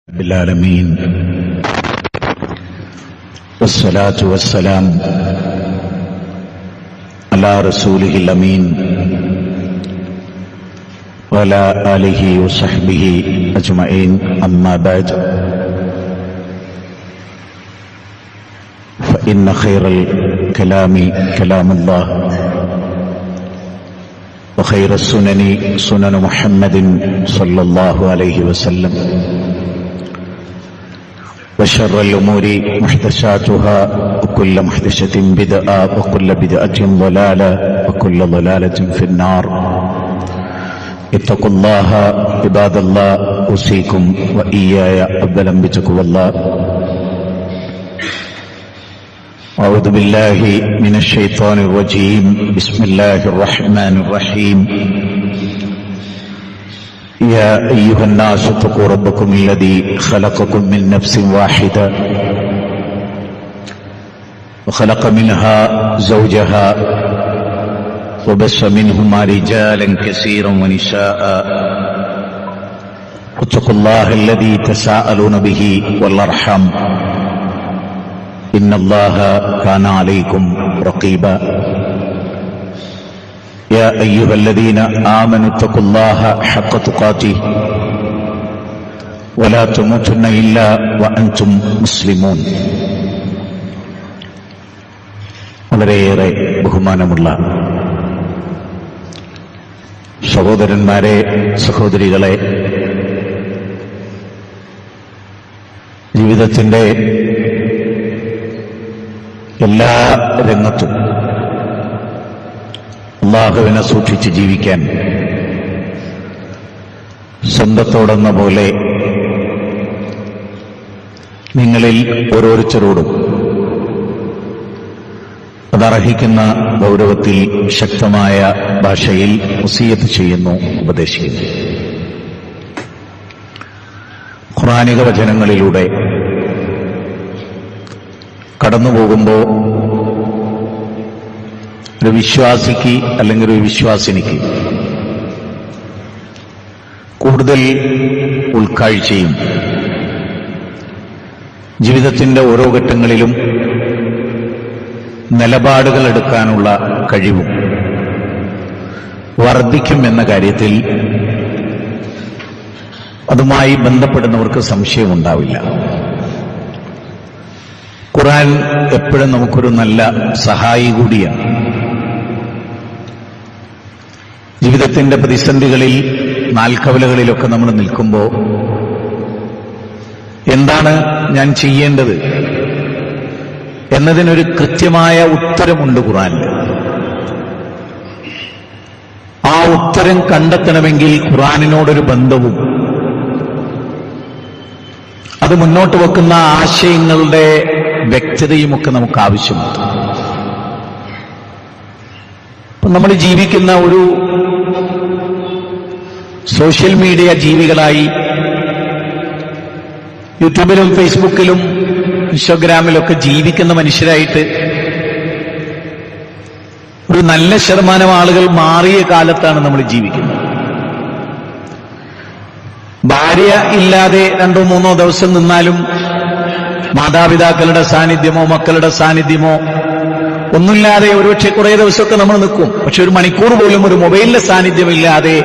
بالعالمين والصلاة والسلام على رسوله الأمين وعلى آله وصحبه أجمعين أما بعد فإن خير الكلام كلام الله وخير السنن سنن محمد صلى الله عليه وسلم وشر الأمور محدثاتها وكل محدثة بدعة وكل بدعة ضلالة وكل ضلالة في النار اتقوا الله عباد الله أوصيكم وإياي أولا بتقوى الله. أعوذ بالله من الشيطان الرجيم. بسم الله الرحمن الرحيم. يا أيها الناس اتقوا ربكم الذي خلقكم من نفس واحدة وخلق منها زوجها وبث منهما رجالا كثيرا ونساء واتقوا الله الذي تساءلون به والأرحام إن الله كان عليكم رقيبا. يا أيها الذين آمنوا اتقوا الله حق تقاته ولا تموتن إلا وأنتم مسلمون. വളരെയേറെ ബഹുമാനമുള്ള സഹോദരന്മാരെ, സഹോദരികളെ, ജീവിതത്തിന്റെ എല്ലാ രംഗത്തും അല്ലാഹുവിനെ സൂക്ഷിച്ച് ജീവിക്കാൻ സ്വന്തത്തോടെന്ന പോലെ നിങ്ങളിൽ ഓരോരുത്തരോടും അതർഹിക്കുന്ന ഗൗരവത്തിൽ ശക്തമായ ഭാഷയിൽ വസിയത്ത് ചെയ്യുന്നു, ഉപദേശിക്കുന്നു. ഖുർആനിക വചനങ്ങളിലൂടെ കടന്നുപോകുമ്പോൾ ഒരു വിശ്വാസിക്ക് അല്ലെങ്കിൽ ഒരു വിശ്വാസിനിക്ക് കൂടുതൽ ഉൾക്കാഴ്ചയും ജീവിതത്തിന്റെ ഓരോ ഘട്ടങ്ങളിലും നിലപാടുകൾ എടുക്കാനുള്ള കഴിവും വർദ്ധിക്കും എന്ന കാര്യത്തിൽ അതുമായി ബന്ധപ്പെടുന്നവർക്ക് സംശയമുണ്ടാവില്ല. ഖുർആൻ എപ്പോഴും നമുക്കൊരു നല്ല സഹായി കൂടിയാണ്. ജീവിതത്തിന്റെ പ്രതിസന്ധികളിൽ, നാൽക്കവലകളിലൊക്കെ നമ്മൾ നിൽക്കുമ്പോൾ എന്താണ് ഞാൻ ചെയ്യേണ്ടത് എന്നതിനൊരു കൃത്യമായ ഉത്തരമുണ്ട് ഖുർആനിൽ. ആ ഉത്തരം കണ്ടെത്തണമെങ്കിൽ ഖുർആനിനോടൊരു ബന്ധവും അത് മുന്നോട്ട് വെക്കുന്ന ആശയങ്ങളുടെ വ്യക്തതയുമൊക്കെ നമുക്ക് ആവശ്യമുണ്ട്. അപ്പം നമ്മൾ ജീവിക്കുന്ന ഒരു സോഷ്യൽ മീഡിയ ജീവികളായി യൂട്യൂബിലും ഫേസ്ബുക്കിലും ഇൻസ്റ്റഗ്രാമിലൊക്കെ ജീവിക്കുന്ന മനുഷ്യരായിട്ട് ഒരു നല്ല ശതമാനം ആളുകൾ മാറിയ കാലത്താണ് നമ്മൾ ജീവിക്കുന്നത്. ഭാര്യ ഇല്ലാതെ 2-3 ദിവസം നിന്നാലും മാതാപിതാക്കളുടെ സാന്നിധ്യമോ മക്കളുടെ സാന്നിധ്യമോ ഒന്നുമില്ലാതെ ഒരുപക്ഷെ കുറേ ദിവസമൊക്കെ നമ്മൾ നിൽക്കും. പക്ഷെ ഒരു മണിക്കൂർ പോലും ഒരു മൊബൈലിന്റെ സാന്നിധ്യമില്ലാതെ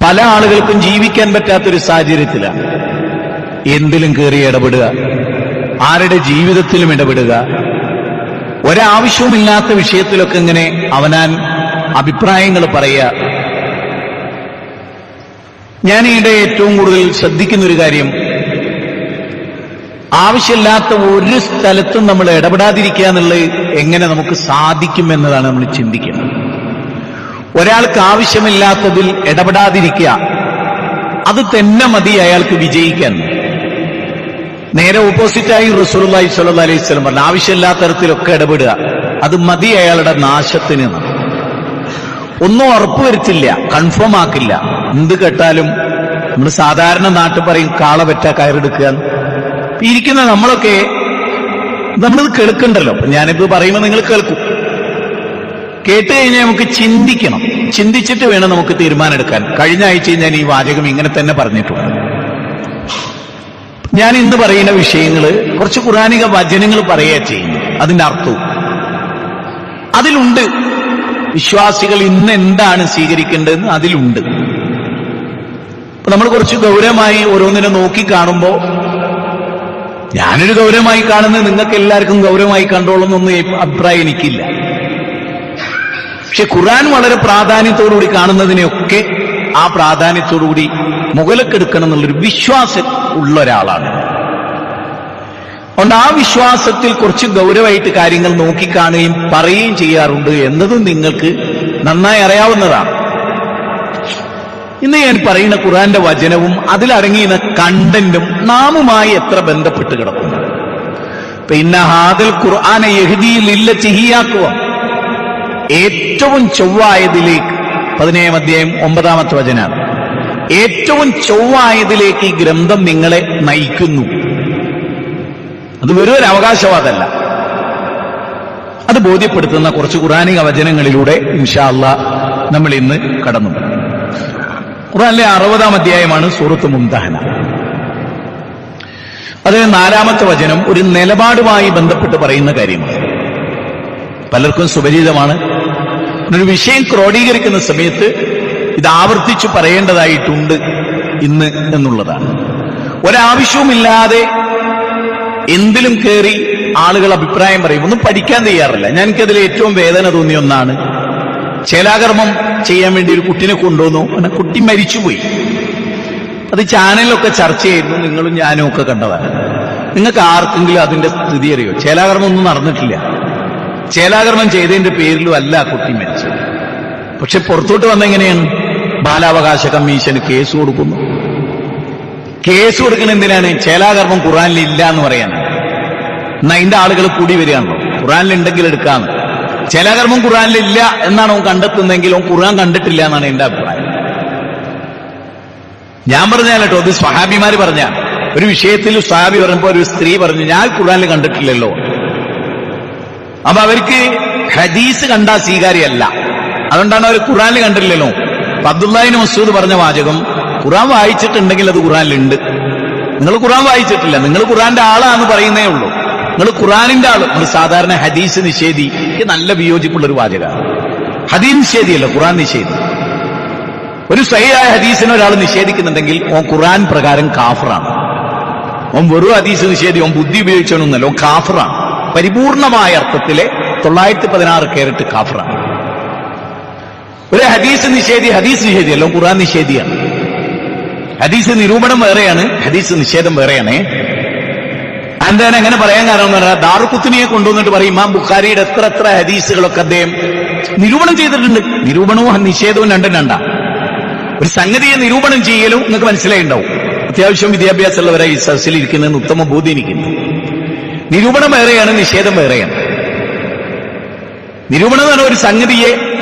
പല ആളുകൾക്കും ജീവിക്കാൻ പറ്റാത്തൊരു സാഹചര്യത്തിലാണ്. എന്തിലും കയറി ഇടപെടുക, ആരുടെ ജീവിതത്തിലും ഇടപെടുക, ഒരാവശ്യവുമില്ലാത്ത വിഷയത്തിലൊക്കെ ഇങ്ങനെ അവനാൻ അഭിപ്രായങ്ങൾ പറയുക. ഞാനീടെ ഏറ്റവും കൂടുതൽ ശ്രദ്ധിക്കുന്നൊരു കാര്യം, ആവശ്യമില്ലാത്ത ഒരു സ്ഥലത്തും നമ്മൾ ഇടപെടാതിരിക്കുക എന്നുള്ളത് എങ്ങനെ നമുക്ക് സാധിക്കും എന്നതാണ് നമ്മൾ ചിന്തിക്കുന്നത്. ഒരാൾക്ക് ആവശ്യമില്ലാത്തതിൽ ഇടപെടാതിരിക്കുക, അത് തന്നെ മതി അയാൾക്ക് വിജയിക്കാൻ. നേരെ ഓപ്പോസിറ്റായി റസൂലുള്ളാഹി സ്വല്ലല്ലാഹു അലൈഹി വസല്ലം പറഞ്ഞു, ആവശ്യമില്ലാത്ത തരത്തിലൊക്കെ ഇടപെടുക, അത് മതി അയാളുടെ നാശത്തിന്. ഒന്നും ഉറപ്പുവരുത്തില്ല, കൺഫേം ആക്കില്ല. എന്ത് കേട്ടാലും നമ്മൾ സാധാരണ നാട്ടിൽ പറയും കാള പറ്റ കയറെടുക്കുക. ഇരിക്കുന്ന നമ്മളൊക്കെ നമ്മളിത് കേൾക്കണ്ടല്ലോ. ഞാനിത് പറയുമ്പോൾ നിങ്ങൾ കേൾക്കും. കേട്ട് കഴിഞ്ഞാൽ നമുക്ക് ചിന്തിക്കണം. ചിന്തിച്ചിട്ട് വേണം നമുക്ക് തീരുമാനമെടുക്കാൻ. കഴിഞ്ഞ ആഴ്ച ഞാൻ ഈ വാചകം ഇങ്ങനെ തന്നെ പറഞ്ഞിട്ടുണ്ട്. ഞാൻ ഇന്ന് പറയുന്ന വിഷയങ്ങൾ കുറച്ച് ഖുർആനിക വചനങ്ങൾ പറയുക ചെയ്യുന്നു. അതിന്റെ അർത്ഥവും അതിലുണ്ട്. വിശ്വാസികൾ ഇന്ന് എന്താണ് സ്വീകരിക്കേണ്ടതെന്ന് അതിലുണ്ട്. നമ്മൾ കുറച്ച് ഗൗരവമായി ഓരോന്നിനെ നോക്കി കാണുമ്പോൾ, ഞാനൊരു ഗൗരവമായി കാണുന്നത് നിങ്ങൾക്ക് എല്ലാവർക്കും ഗൗരവമായി കണ്ടോളുന്നൊന്നും അഭിപ്രായം എനിക്കില്ല. പക്ഷെ ഖുർആൻ വളരെ പ്രാധാന്യത്തോടുകൂടി കാണുന്നതിനെയൊക്കെ ആ പ്രാധാന്യത്തോടുകൂടി മുതലെടുക്കണം എന്നുള്ളൊരു വിശ്വാസം ഉള്ള ഒരാളാണ്. അതുകൊണ്ട് ആ വിശ്വാസത്തിൽ കുറച്ച് ഗൗരവമായിട്ട് കാര്യങ്ങൾ നോക്കിക്കാണുകയും പറയുകയും ചെയ്യാറുണ്ട് എന്നതും നിങ്ങൾക്ക് നന്നായി അറിയാവുന്നതാണ്. ഇന്ന് ഞാൻ പറയുന്ന ഖുർആന്റെ വചനവും അതിലടങ്ങിയുന്ന കണ്ടന്റും നാമുമായി എത്ര ബന്ധപ്പെട്ട് കിടക്കുന്നു. ഇന്ന ഹാദൽ ഖുർആന യഹ്ദീ ലില്ലത്തി ഹിയ അഖ്വം, ഏറ്റവും ചൊവ്വായതിലേക്ക്, 17 അധ്യായം 9 വചനാണ്. ഏറ്റവും ചൊവ്വായതിലേക്ക് ഈ ഗ്രന്ഥം നിങ്ങളെ നയിക്കുന്നു. അത് വെറും ഒരു അവകാശവാദമല്ല, അത് ബോധ്യപ്പെടുത്തുന്ന കുറച്ച് ഖുർആനിക വചനങ്ങളിലൂടെ ഇൻഷാ അല്ലാഹ് നമ്മൾ ഇന്ന് കടന്നു. ഖുർആനിലെ 60 അധ്യായമാണ് സൂറത്ത് മുംതഹന. അതിന് 4 വചനം ഒരു നിലപാടുമായി ബന്ധപ്പെട്ട് പറയുന്ന കാര്യമാണ്. പലർക്കും സുപരിചിതമാണ്. ഒരു വിഷയം ക്രോഡീകരിക്കുന്ന സമയത്ത് ഇത് ആവർത്തിച്ചു പറയേണ്ടതായിട്ടുണ്ട് ഇന്ന് എന്നുള്ളതാണ്. ഒരാവശ്യവുമില്ലാതെ എന്തിലും കയറി ആളുകൾ അഭിപ്രായം പറയും. ഒന്നും പഠിക്കാൻ തയ്യാറില്ല. എനിക്കതിൽ ഏറ്റവും വേദന തോന്നിയ ഒന്നാണ്, ചേലാകർമ്മം ചെയ്യാൻ വേണ്ടി ഒരു കുട്ടിനെ കൊണ്ടുവന്നു, അങ്ങനെ കുട്ടി മരിച്ചുപോയി. അത് ചാനലിലൊക്കെ ചർച്ച ചെയ്യുന്നു, നിങ്ങളും ഞാനും ഒക്കെ കണ്ടതാണ്. നിങ്ങൾക്ക് ആർക്കെങ്കിലും അതിന്റെ സ്ഥിതി അറിയോ? ചേലാകർമ്മം ഒന്നും നടന്നിട്ടില്ല. ചേലാകർമ്മം ചെയ്തതിന്റെ പേരിലും അല്ല കുട്ടി മരിച്ചത്. പക്ഷെ പുറത്തോട്ട് വന്നെങ്ങനെയാണ്? ബാലാവകാശ കമ്മീഷന് കേസ് കൊടുക്കുന്നു. കേസ് കൊടുക്കുന്ന എന്തിനാണ്? ചേലാകർമ്മം ഖുർആനിൽ ഇല്ല എന്ന് പറയാനാണ്. എന്നാ അതിന്റെ ആളുകൾ കൂടി വരികയാണല്ലോ, ഖുർആനിലുണ്ടെങ്കിൽ എടുക്കാന്ന്. ചേലാകർമ്മം ഖുർആനിൽ ഇല്ല എന്നാണ് അവൻ കണ്ടെത്തുന്നതെങ്കിൽ അവൻ ഖുർആൻ കണ്ടിട്ടില്ല എന്നാണ് എന്റെ അഭിപ്രായം. ഞാൻ പറഞ്ഞാലോ, അത് സ്വഹാബിമാര് പറഞ്ഞ ഒരു വിഷയത്തിൽ സ്വഹാബി പറയുമ്പോ ഒരു സ്ത്രീ പറഞ്ഞു, ഞാൻ ഖുർആനിൽ കണ്ടിട്ടില്ലല്ലോ. അപ്പൊ അവർക്ക് ഹദീസ് കണ്ടാ സ്വീകാര്യമല്ല, അതുകൊണ്ടാണ് അവർ ഖുർആനിൽ കണ്ടില്ലല്ലോ. അബ്ദുല്ലാഹിബ്നു മസ്ഊദ് പറഞ്ഞ വാചകം, ഖുർആൻ വായിച്ചിട്ടുണ്ടെങ്കിൽ അത് ഖുർആനിലുണ്ട്. നിങ്ങൾ ഖുർആൻ വായിച്ചിട്ടില്ല, നിങ്ങൾ ഖുർആന്റെ ആളാന്ന് പറയുന്നേ ഉള്ളൂ. നിങ്ങൾ ഖുർആനിന്റെ ആള്. നിങ്ങൾ സാധാരണ ഹദീസ് നിഷേധി, നല്ല വിയോജിപ്പുള്ളൊരു വാചകമാണ്. ഹദീസ് നിഷേധിയല്ല, ഖുർആൻ നിഷേധി. ഒരു സഹിഹായ ഹദീസിനെ ഒരാൾ നിഷേധിക്കുന്നുണ്ടെങ്കിൽ ഓൻ ഖുർആൻ പ്രകാരം കാഫറാണ്. ഓൻ വെറും ഹദീസ് നിഷേധി, ഓൻ ബുദ്ധി ഉപയോഗിച്ചോന്നല്ല, ഓൻ കാഫറാണ്. പരിപൂർണമായ അർത്ഥത്തിലെ 916 കാരറ്റ് കാഫറാണ്. ഒരു ഹദീസ് നിഷേധിയല്ലോ, ഖുർആൻ നിഷേധിയാണ്. ഹദീസ് നിരൂപണം വേറെയാണ്, ഹദീസ് നിഷേധം വേറെയാണ്. എന്താണ് അങ്ങനെ പറയാൻ കാരണം എന്ന് പറഞ്ഞാൽ, ദാറുഖുത്നിയെ കൊണ്ടുവന്നിട്ട് പറയും, ഇമാം ബുഖാരിയുടെ എത്ര ഹദീസുകളൊക്കെ അദ്ദേഹം നിരൂപണം ചെയ്തിട്ടുണ്ട്. നിരൂപണവും നിഷേധവും രണ്ടും രണ്ടാണ്. ഒരു സംഗതിയെ നിരൂപണം ചെയ്യലും നിങ്ങൾക്ക് മനസ്സിലായിണ്ടാവും. അത്യാവശ്യം വിദ്യാഭ്യാസമുള്ളവരായി ഈ സദസ്സിൽ ഇരിക്കുന്നതിന് ഉത്തമ ബോധ്യം എനിക്കുണ്ട്. നിരൂപണം വേറെയാണ്, നിഷേധം വേറെയാണ്. നിരൂപണം എന്ന് പറഞ്ഞാൽ ഒരു സംഗതിയെ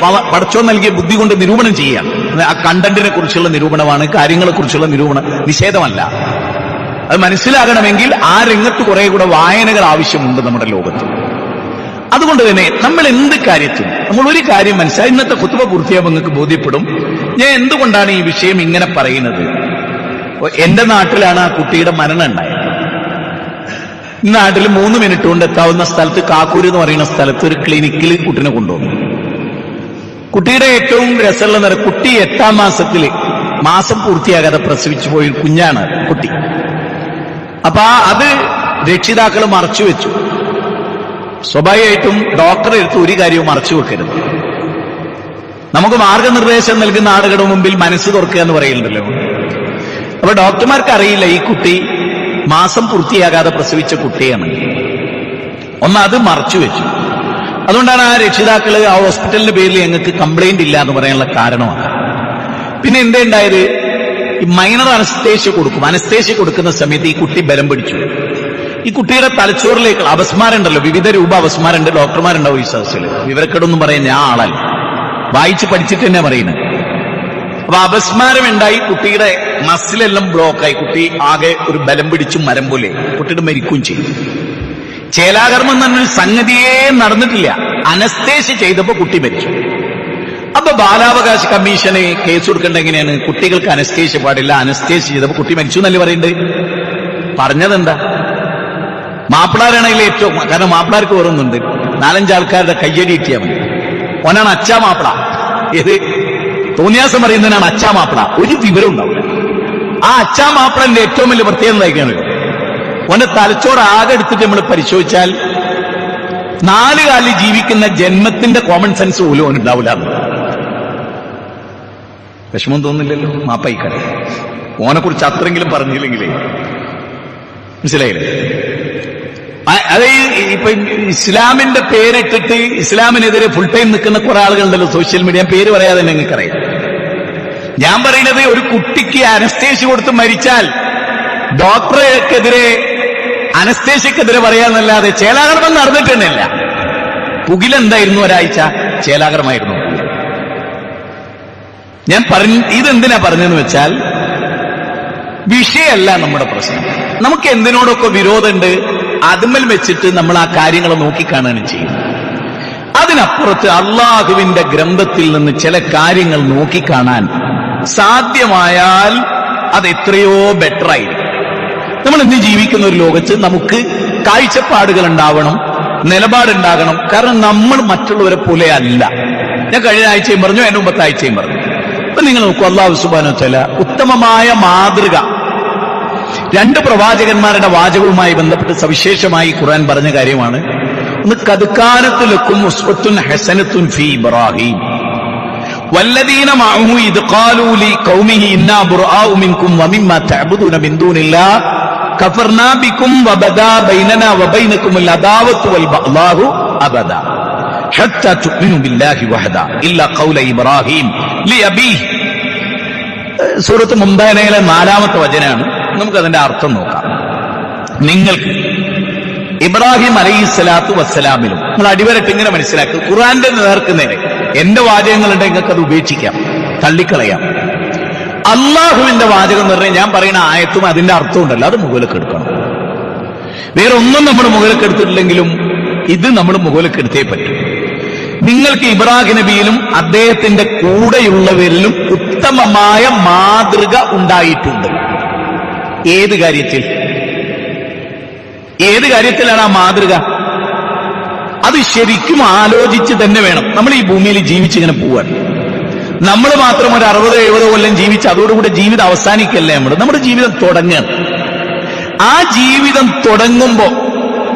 പടച്ചോൻ നൽകിയ ബുദ്ധി കൊണ്ട് നിരൂപണം ചെയ്യാം. ആ കണ്ടന്റിനെ കുറിച്ചുള്ള നിരൂപണമാണ്, കാര്യങ്ങളെ കുറിച്ചുള്ള നിരൂപണം, നിഷേധമല്ല. അത് മനസ്സിലാകണമെങ്കിൽ ആ രംഗത്ത് കുറെ കൂടെ വായനകൾ ആവശ്യമുണ്ട് നമ്മുടെ ലോകത്ത്. അതുകൊണ്ട് തന്നെ നമ്മൾ എന്ത് കാര്യത്തിനും നമ്മൾ ഒരു കാര്യം മനസ്സിലായി, ഇന്നത്തെ ഖുത്ബ പൂർത്തിയാകുമ്പോൾ നിങ്ങൾക്ക് ബോധ്യപ്പെടും ഞാൻ എന്തുകൊണ്ടാണ് ഈ വിഷയം ഇങ്ങനെ പറയുന്നത്. എന്റെ നാട്ടിലാണ് ആ കുട്ടിയുടെ മരണം ഉണ്ടായത്. ഈ നാട്ടിൽ 3 മിനിറ്റ് കൊണ്ട് എത്താവുന്ന സ്ഥലത്ത്, കാക്കൂര് എന്ന് പറയുന്ന സ്ഥലത്ത് ഒരു ക്ലിനിക്കിൽ കുട്ടിനെ കൊണ്ടുവന്നു. കുട്ടിയുടെ ഏറ്റവും രസമുള്ള നേരം, കുട്ടി 8ാം മാസത്തില്, മാസം പൂർത്തിയാകാതെ പ്രസവിച്ചു പോയൊരു കുഞ്ഞാണ് കുട്ടി. അപ്പൊ അത് രക്ഷിതാക്കൾ മറച്ചു വെച്ചു. സ്വാഭാവികമായിട്ടും ഡോക്ടറെ എടുത്ത് ഒരു കാര്യവും മറച്ചു വെക്കരുത്. നമുക്ക് മാർഗനിർദ്ദേശം നൽകുന്ന ആളുകളുടെ മുമ്പിൽ മനസ്സ് തുറക്കുക എന്ന് പറയുന്നുണ്ടല്ലോ. അപ്പൊ ഡോക്ടർമാർക്ക് അറിയില്ല ഈ കുട്ടി മാസം പൂർത്തിയാകാതെ പ്രസവിച്ച കുട്ടിയാണ്. അത് മറച്ചു വെച്ചു. അതുകൊണ്ടാണ് ആ രക്ഷിതാക്കള് ആ ഹോസ്പിറ്റലിന്റെ പേരിൽ ഞങ്ങൾക്ക് കംപ്ലൈന്റ് ഇല്ല എന്ന് പറയാനുള്ള കാരണമാണ്. പിന്നെ എന്താ ഉണ്ടായത്, ഈ മൈനർ അനസ്തേഷ്യ കൊടുക്കും. അനസ്തേഷ്യ കൊടുക്കുന്ന സമയത്ത് ഈ കുട്ടി ബലം പിടിച്ചു. ഈ കുട്ടിയുടെ തലച്ചോറിലേക്ക് അപസ്മാരുണ്ടല്ലോ, വിവിധ രൂപ അപസ്മാരുണ്ട്. ഡോക്ടർമാരുണ്ടാവും ഈ സദസ്സിൽ. വിവരക്കേടൊന്നും പറയാൻ ഞാൻ ആളല്ല, വായിച്ച് പഠിച്ചിട്ട് തന്നെ പറയുന്നത്. അപ്പൊ അപസ്മാരം ഉണ്ടായി, കുട്ടിയുടെ മസിലെല്ലാം ബ്ലോക്കായി, കുട്ടി ആകെ ഒരു ബലം പിടിച്ചും മരം പോലെ കുട്ടിയുടെ മരിക്കുകയും ചെയ്തു. ചേലാകർമ്മം എന്നൊരു സംഗതിയേ നടന്നിട്ടില്ല. അനസ്തേഷ്യ ചെയ്തപ്പോ കുട്ടി മരിച്ചു. അപ്പൊ അപ്പൊ ബാലാവകാശ കമ്മീഷന് കേസ് കൊടുക്കേണ്ട എങ്ങനെയാണ്? കുട്ടികൾക്ക് അനസ്തേഷ്യ പാടില്ല, അനസ്തേഷ്യ ചെയ്തപ്പോ കുട്ടി മരിച്ചു എന്നല്ലേ പറയുന്നുണ്ട്. പറഞ്ഞതെന്താ? മാപ്പിളാരാണെങ്കിൽ ഏറ്റവും, കാരണം മാപ്പിളാർക്ക് ഓരോന്നുണ്ട്, 4-5 ആൾക്കാരുടെ കയ്യടി കിട്ടിയാൽ മതി. ഓനാണ് അച്ചാ മാപ്പിള. ഏത് തോന്നിയാസം പറയുന്നതിനാണ് അച്ചാ മാപ്പിള. ഒരു വിവരം ഉണ്ടാവില്ല. ആ അച്ചാ മാപ്പിളന്റെ ഏറ്റവും വലിയ പ്രത്യേകത എന്തായിരിക്കാണ്? ഓന്റെ തലച്ചോറ് ആകെ എടുത്തിട്ട് നമ്മൾ പരിശോധിച്ചാൽ 4 കാലിൽ ജീവിക്കുന്ന ജന്മത്തിന്റെ കോമൺ സെൻസ് പോലും ഓനുണ്ടാവില്ല. വിഷമം തോന്നില്ലല്ലോ? മാപ്പായിക്കട ഓനെ കുറിച്ച് അത്രയെങ്കിലും പറഞ്ഞില്ലെങ്കിലേ മനസ്സിലായില്ലേ? അത് ഇപ്പൊ ഇസ്ലാമിന്റെ പേരിട്ടിട്ട് ഇസ്ലാമിനെതിരെ ഫുൾ ടൈം നിൽക്കുന്ന കുറെ ആളുകളുണ്ടല്ലോ സോഷ്യൽ മീഡിയ. പേര് പറയാതെ നിങ്ങൾക്കറിയാം. ഞാൻ പറയുന്നത്, ഒരു കുട്ടിക്ക് അനസ്തേഷ്യ കൊടുത്ത് മരിച്ചാൽ ഡോക്ടർക്കെതിരെ അനസ്തേഷ്യക്കെതിരെ പറയാന്നല്ലാതെ ചേലാകർമ്മം നടന്നിട്ടുണ്ടല്ല. പുകിലെന്തായിരുന്നു? ഒരാഴ്ച ചേലാകർമായിരുന്നു. ഞാൻ ഇതെന്തിനാ പറഞ്ഞെന്ന് വെച്ചാൽ, വിഷയമല്ല നമ്മുടെ പ്രശ്നം. നമുക്ക് എന്തിനോടൊക്കെ വിരോധമുണ്ട്, അതുമ്മൽ വെച്ചിട്ട് നമ്മൾ ആ കാര്യങ്ങൾ നോക്കിക്കാണുകയാണ് ചെയ്യുന്നത്. അതിനപ്പുറത്ത് അള്ളാഹുവിന്റെ ഗ്രന്ഥത്തിൽ നിന്ന് ചില കാര്യങ്ങൾ നോക്കിക്കാണാൻ സാധ്യമായാൽ അത് എത്രയോ ബെറ്റർ ആയിരിക്കും. നമ്മൾ ഇന്ന് ജീവിക്കുന്ന ഒരു ലോകത്ത് നമുക്ക് കാഴ്ചപ്പാടുകൾ ഉണ്ടാവണം, നിലപാടുണ്ടാകണം. കാരണം നമ്മൾ മറ്റുള്ളവരെ പോലെ അല്ല. ഞാൻ കഴിഞ്ഞ ആഴ്ചയും പറഞ്ഞു, അതിന്റെ മുമ്പത്തെ ആഴ്ചയും പറഞ്ഞു. അപ്പൊ നിങ്ങൾ നോക്കൂ, അല്ലാഹു സുബ്ഹാനഹു വ തആല ഉത്തമമായ മാതൃക 2 പ്രവാചകന്മാരുടെ വാചകവുമായി ബന്ധപ്പെട്ട് സവിശേഷമായി ഖുർആൻ പറഞ്ഞ കാര്യമാണ്. ഒന്ന്, ഖദ് കാനത് ലക്കും ഉസ്വത്തുൻ ഹസനത്തുൻ ഫീ ഇബ്രാഹിം വല്ലദീന മഅഹു ഇദ് ഖാലൂ ലിഖൗമിഹി ഇന്നാ ബുർആഉ മിൻകും വമിമ്മാ തഅബുദൂന മിൻ ദൂനില്ലാഹ് കഫർനാ ബികും വബദാ ബൈനനാ വബൈനകുമുൽ അദാവത്തു വൽ ബഗ്ളാഉ അബദാ ഹത്താ തുഅ്മിനു ബില്ലാഹി വഹദാ ഇല്ലാ ഖൗല ഇബ്രാഹിം ലിഅബീഹി. സൂറത്ത് മുംതാനയിലെ 4-ാമത്തെ വചനമാണ്. നമുക്കതിന്റെ അർത്ഥം നോക്കാം. നിങ്ങൾക്ക് ഇബ്രാഹിം അലൈഹിസ്സലാത്തു വസ്സലാമിലും നിങ്ങൾ അടിവരട്ട് ഇങ്ങനെ മനസ്സിലാക്കുക. ഖുർആന്റെ നേർക്കുന്നേരെ എന്റെ വാചകങ്ങളുണ്ടെങ്കിൽ നിങ്ങൾക്ക് അത് ഉപേക്ഷിക്കാം, തള്ളിക്കളയാം. അള്ളാഹുവിന്റെ വാചകം എന്ന് പറഞ്ഞാൽ ഞാൻ പറയുന്ന ആയത്തും അതിന്റെ അർത്ഥം ഉണ്ടല്ലോ, അത് മുകളിലേക്ക് എടുക്കണം. വേറെ ഒന്നും നമ്മൾ മുകളിലേക്ക് എടുത്തിട്ടില്ലെങ്കിലും ഇത് നമ്മൾ മുകളിലേക്ക് എടുത്തേ പറ്റും. നിങ്ങൾക്ക് ഇബ്രാഹിം നബിയിലും അദ്ദേഹത്തിന്റെ കൂടെയുള്ളവരിലും ഉത്തമമായ മാതൃക ഉണ്ടായിട്ടുണ്ട്. ഏത് കാര്യത്തിൽ? ഏത് കാര്യത്തിലാണ് ആ മാതൃക? അത് ശരിക്കും ആലോചിച്ച് തന്നെ വേണം. നമ്മൾ ഈ ഭൂമിയിൽ ജീവിച്ചിങ്ങനെ പോവാണ്. നമ്മൾ മാത്രം ഒരു 60-70 കൊല്ലം ജീവിച്ച് അതോടുകൂടി ജീവിതം അവസാനിക്കല്ലേ? നമ്മുടെ ജീവിതം തുടങ്ങുകയാണ്. ആ ജീവിതം തുടങ്ങുമ്പോ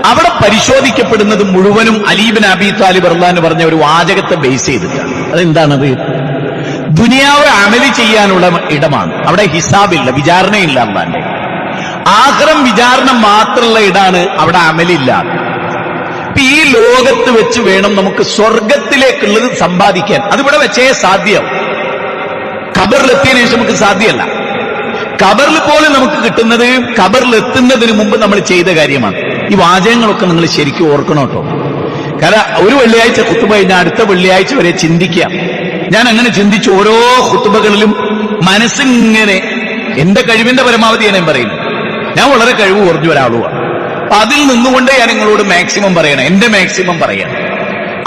അവിടെ പരിശോധിക്കപ്പെടുന്നത് മുഴുവനും അലി ഇബ്നു അബീ താലിബ് റളിയല്ലാഹു അൻഹു പറഞ്ഞ ഒരു വാചകത്തെ ബേസ് ചെയ്തിട്ടാണ്. അതെന്താണത്? ദുനിയാവ് അമലി ചെയ്യാനുള്ള ഇടമാണ്. അവിടെ ഹിസാബില്ല, വിചാരണയില്ല. അല്ലാതെ ആഖിറം വിചാരണ മാത്രമുള്ള ഇടാണ്, അവിടെ അമലില്ല. ഈ ലോകത്ത് വെച്ച് വേണം നമുക്ക് സ്വർഗത്തിലേക്കുള്ളത് സമ്പാദിക്കാൻ. അതിവിടെ വെച്ചേ സാധ്യം. ഖബറിലെത്തിയതിനു ശേഷം നമുക്ക് സാധ്യമല്ല. ഖബറിൽ പോലും നമുക്ക് കിട്ടുന്നത് ഖബറിലെത്തുന്നതിന് മുമ്പ് നമ്മൾ ചെയ്ത കാര്യമാണ്. ഈ വാചകങ്ങളൊക്കെ നിങ്ങൾ ശരിക്കും ഓർക്കണം കേട്ടോ. കാരണം ഒരു വെള്ളിയാഴ്ച ഖുതുബ കഴിഞ്ഞാൽ അടുത്ത വെള്ളിയാഴ്ച വരെ ചിന്തിക്കാം. ഞാൻ അങ്ങനെ ചിന്തിച്ച് ഓരോ ഖുതുബകളിലും മനസ്സിങ്ങനെ എന്റെ കഴിവിന്റെ പരമാവധി ഞാൻ പറയുന്നു. ഞാൻ വളരെ കഴിവ് കുറഞ്ഞ ഒരാളുമാണ്. അതിൽ നിന്നുകൊണ്ട് ഞാൻ നിങ്ങളോട് മാക്സിമം പറയണം, എന്റെ മാക്സിമം പറയണം.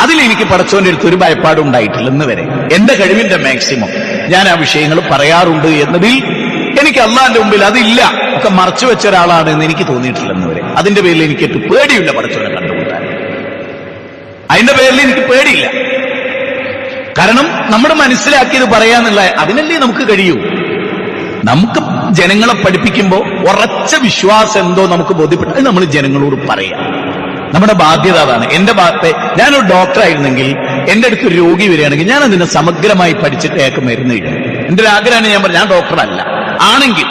അതിലെനിക്ക് പടച്ചോന്റെ അടുത്ത് ഒരു ഭയപ്പാടും ഉണ്ടായിട്ടില്ല ഇന്ന് വരെ. എന്റെ കഴിവിന്റെ മാക്സിമം ഞാൻ ആ വിഷയങ്ങൾ പറയാറുണ്ട് എന്നതിൽ എനിക്ക് അള്ളാന്റെ മുമ്പിൽ അതില്ല, ഒക്കെ മറച്ചു വെച്ച ഒരാളാണ് എന്ന് എനിക്ക് തോന്നിയിട്ടില്ല ഇന്ന് വരെ. അതിന്റെ പേരിൽ എനിക്ക് പേടിയില്ല പടച്ചോനെ കണ്ടുമുട്ടാൻ. അതിന്റെ പേരിൽ എനിക്ക് പേടിയില്ല. കാരണം നമ്മൾ മനസ്സിലാക്കിയത് പറയാന്നുള്ള അതിനല്ലേ നമുക്ക് കഴിയൂ. നമുക്ക് ജനങ്ങളെ പഠിപ്പിക്കുമ്പോൾ ഉറച്ച വിശ്വാസം എന്തോ നമുക്ക് ബോധ്യപ്പെട്ടത് നമ്മൾ ജനങ്ങളോട് പറയാം. നമ്മുടെ ബാധ്യത അതാണ്. എന്റെ ഭാഗത്തെ ഞാനൊരു ഡോക്ടറായിരുന്നെങ്കിൽ എന്റെ അടുത്ത് ഒരു രോഗി വരികയാണെങ്കിൽ ഞാൻ അതിനെ സമഗ്രമായി പഠിച്ചിട്ട് അയാൾക്ക് മരുന്ന് എഴുതും. എന്റെ ഒരു ആഗ്രഹമാണ്, ഞാൻ പറഞ്ഞു ഞാൻ ഡോക്ടറല്ല, ആണെങ്കിൽ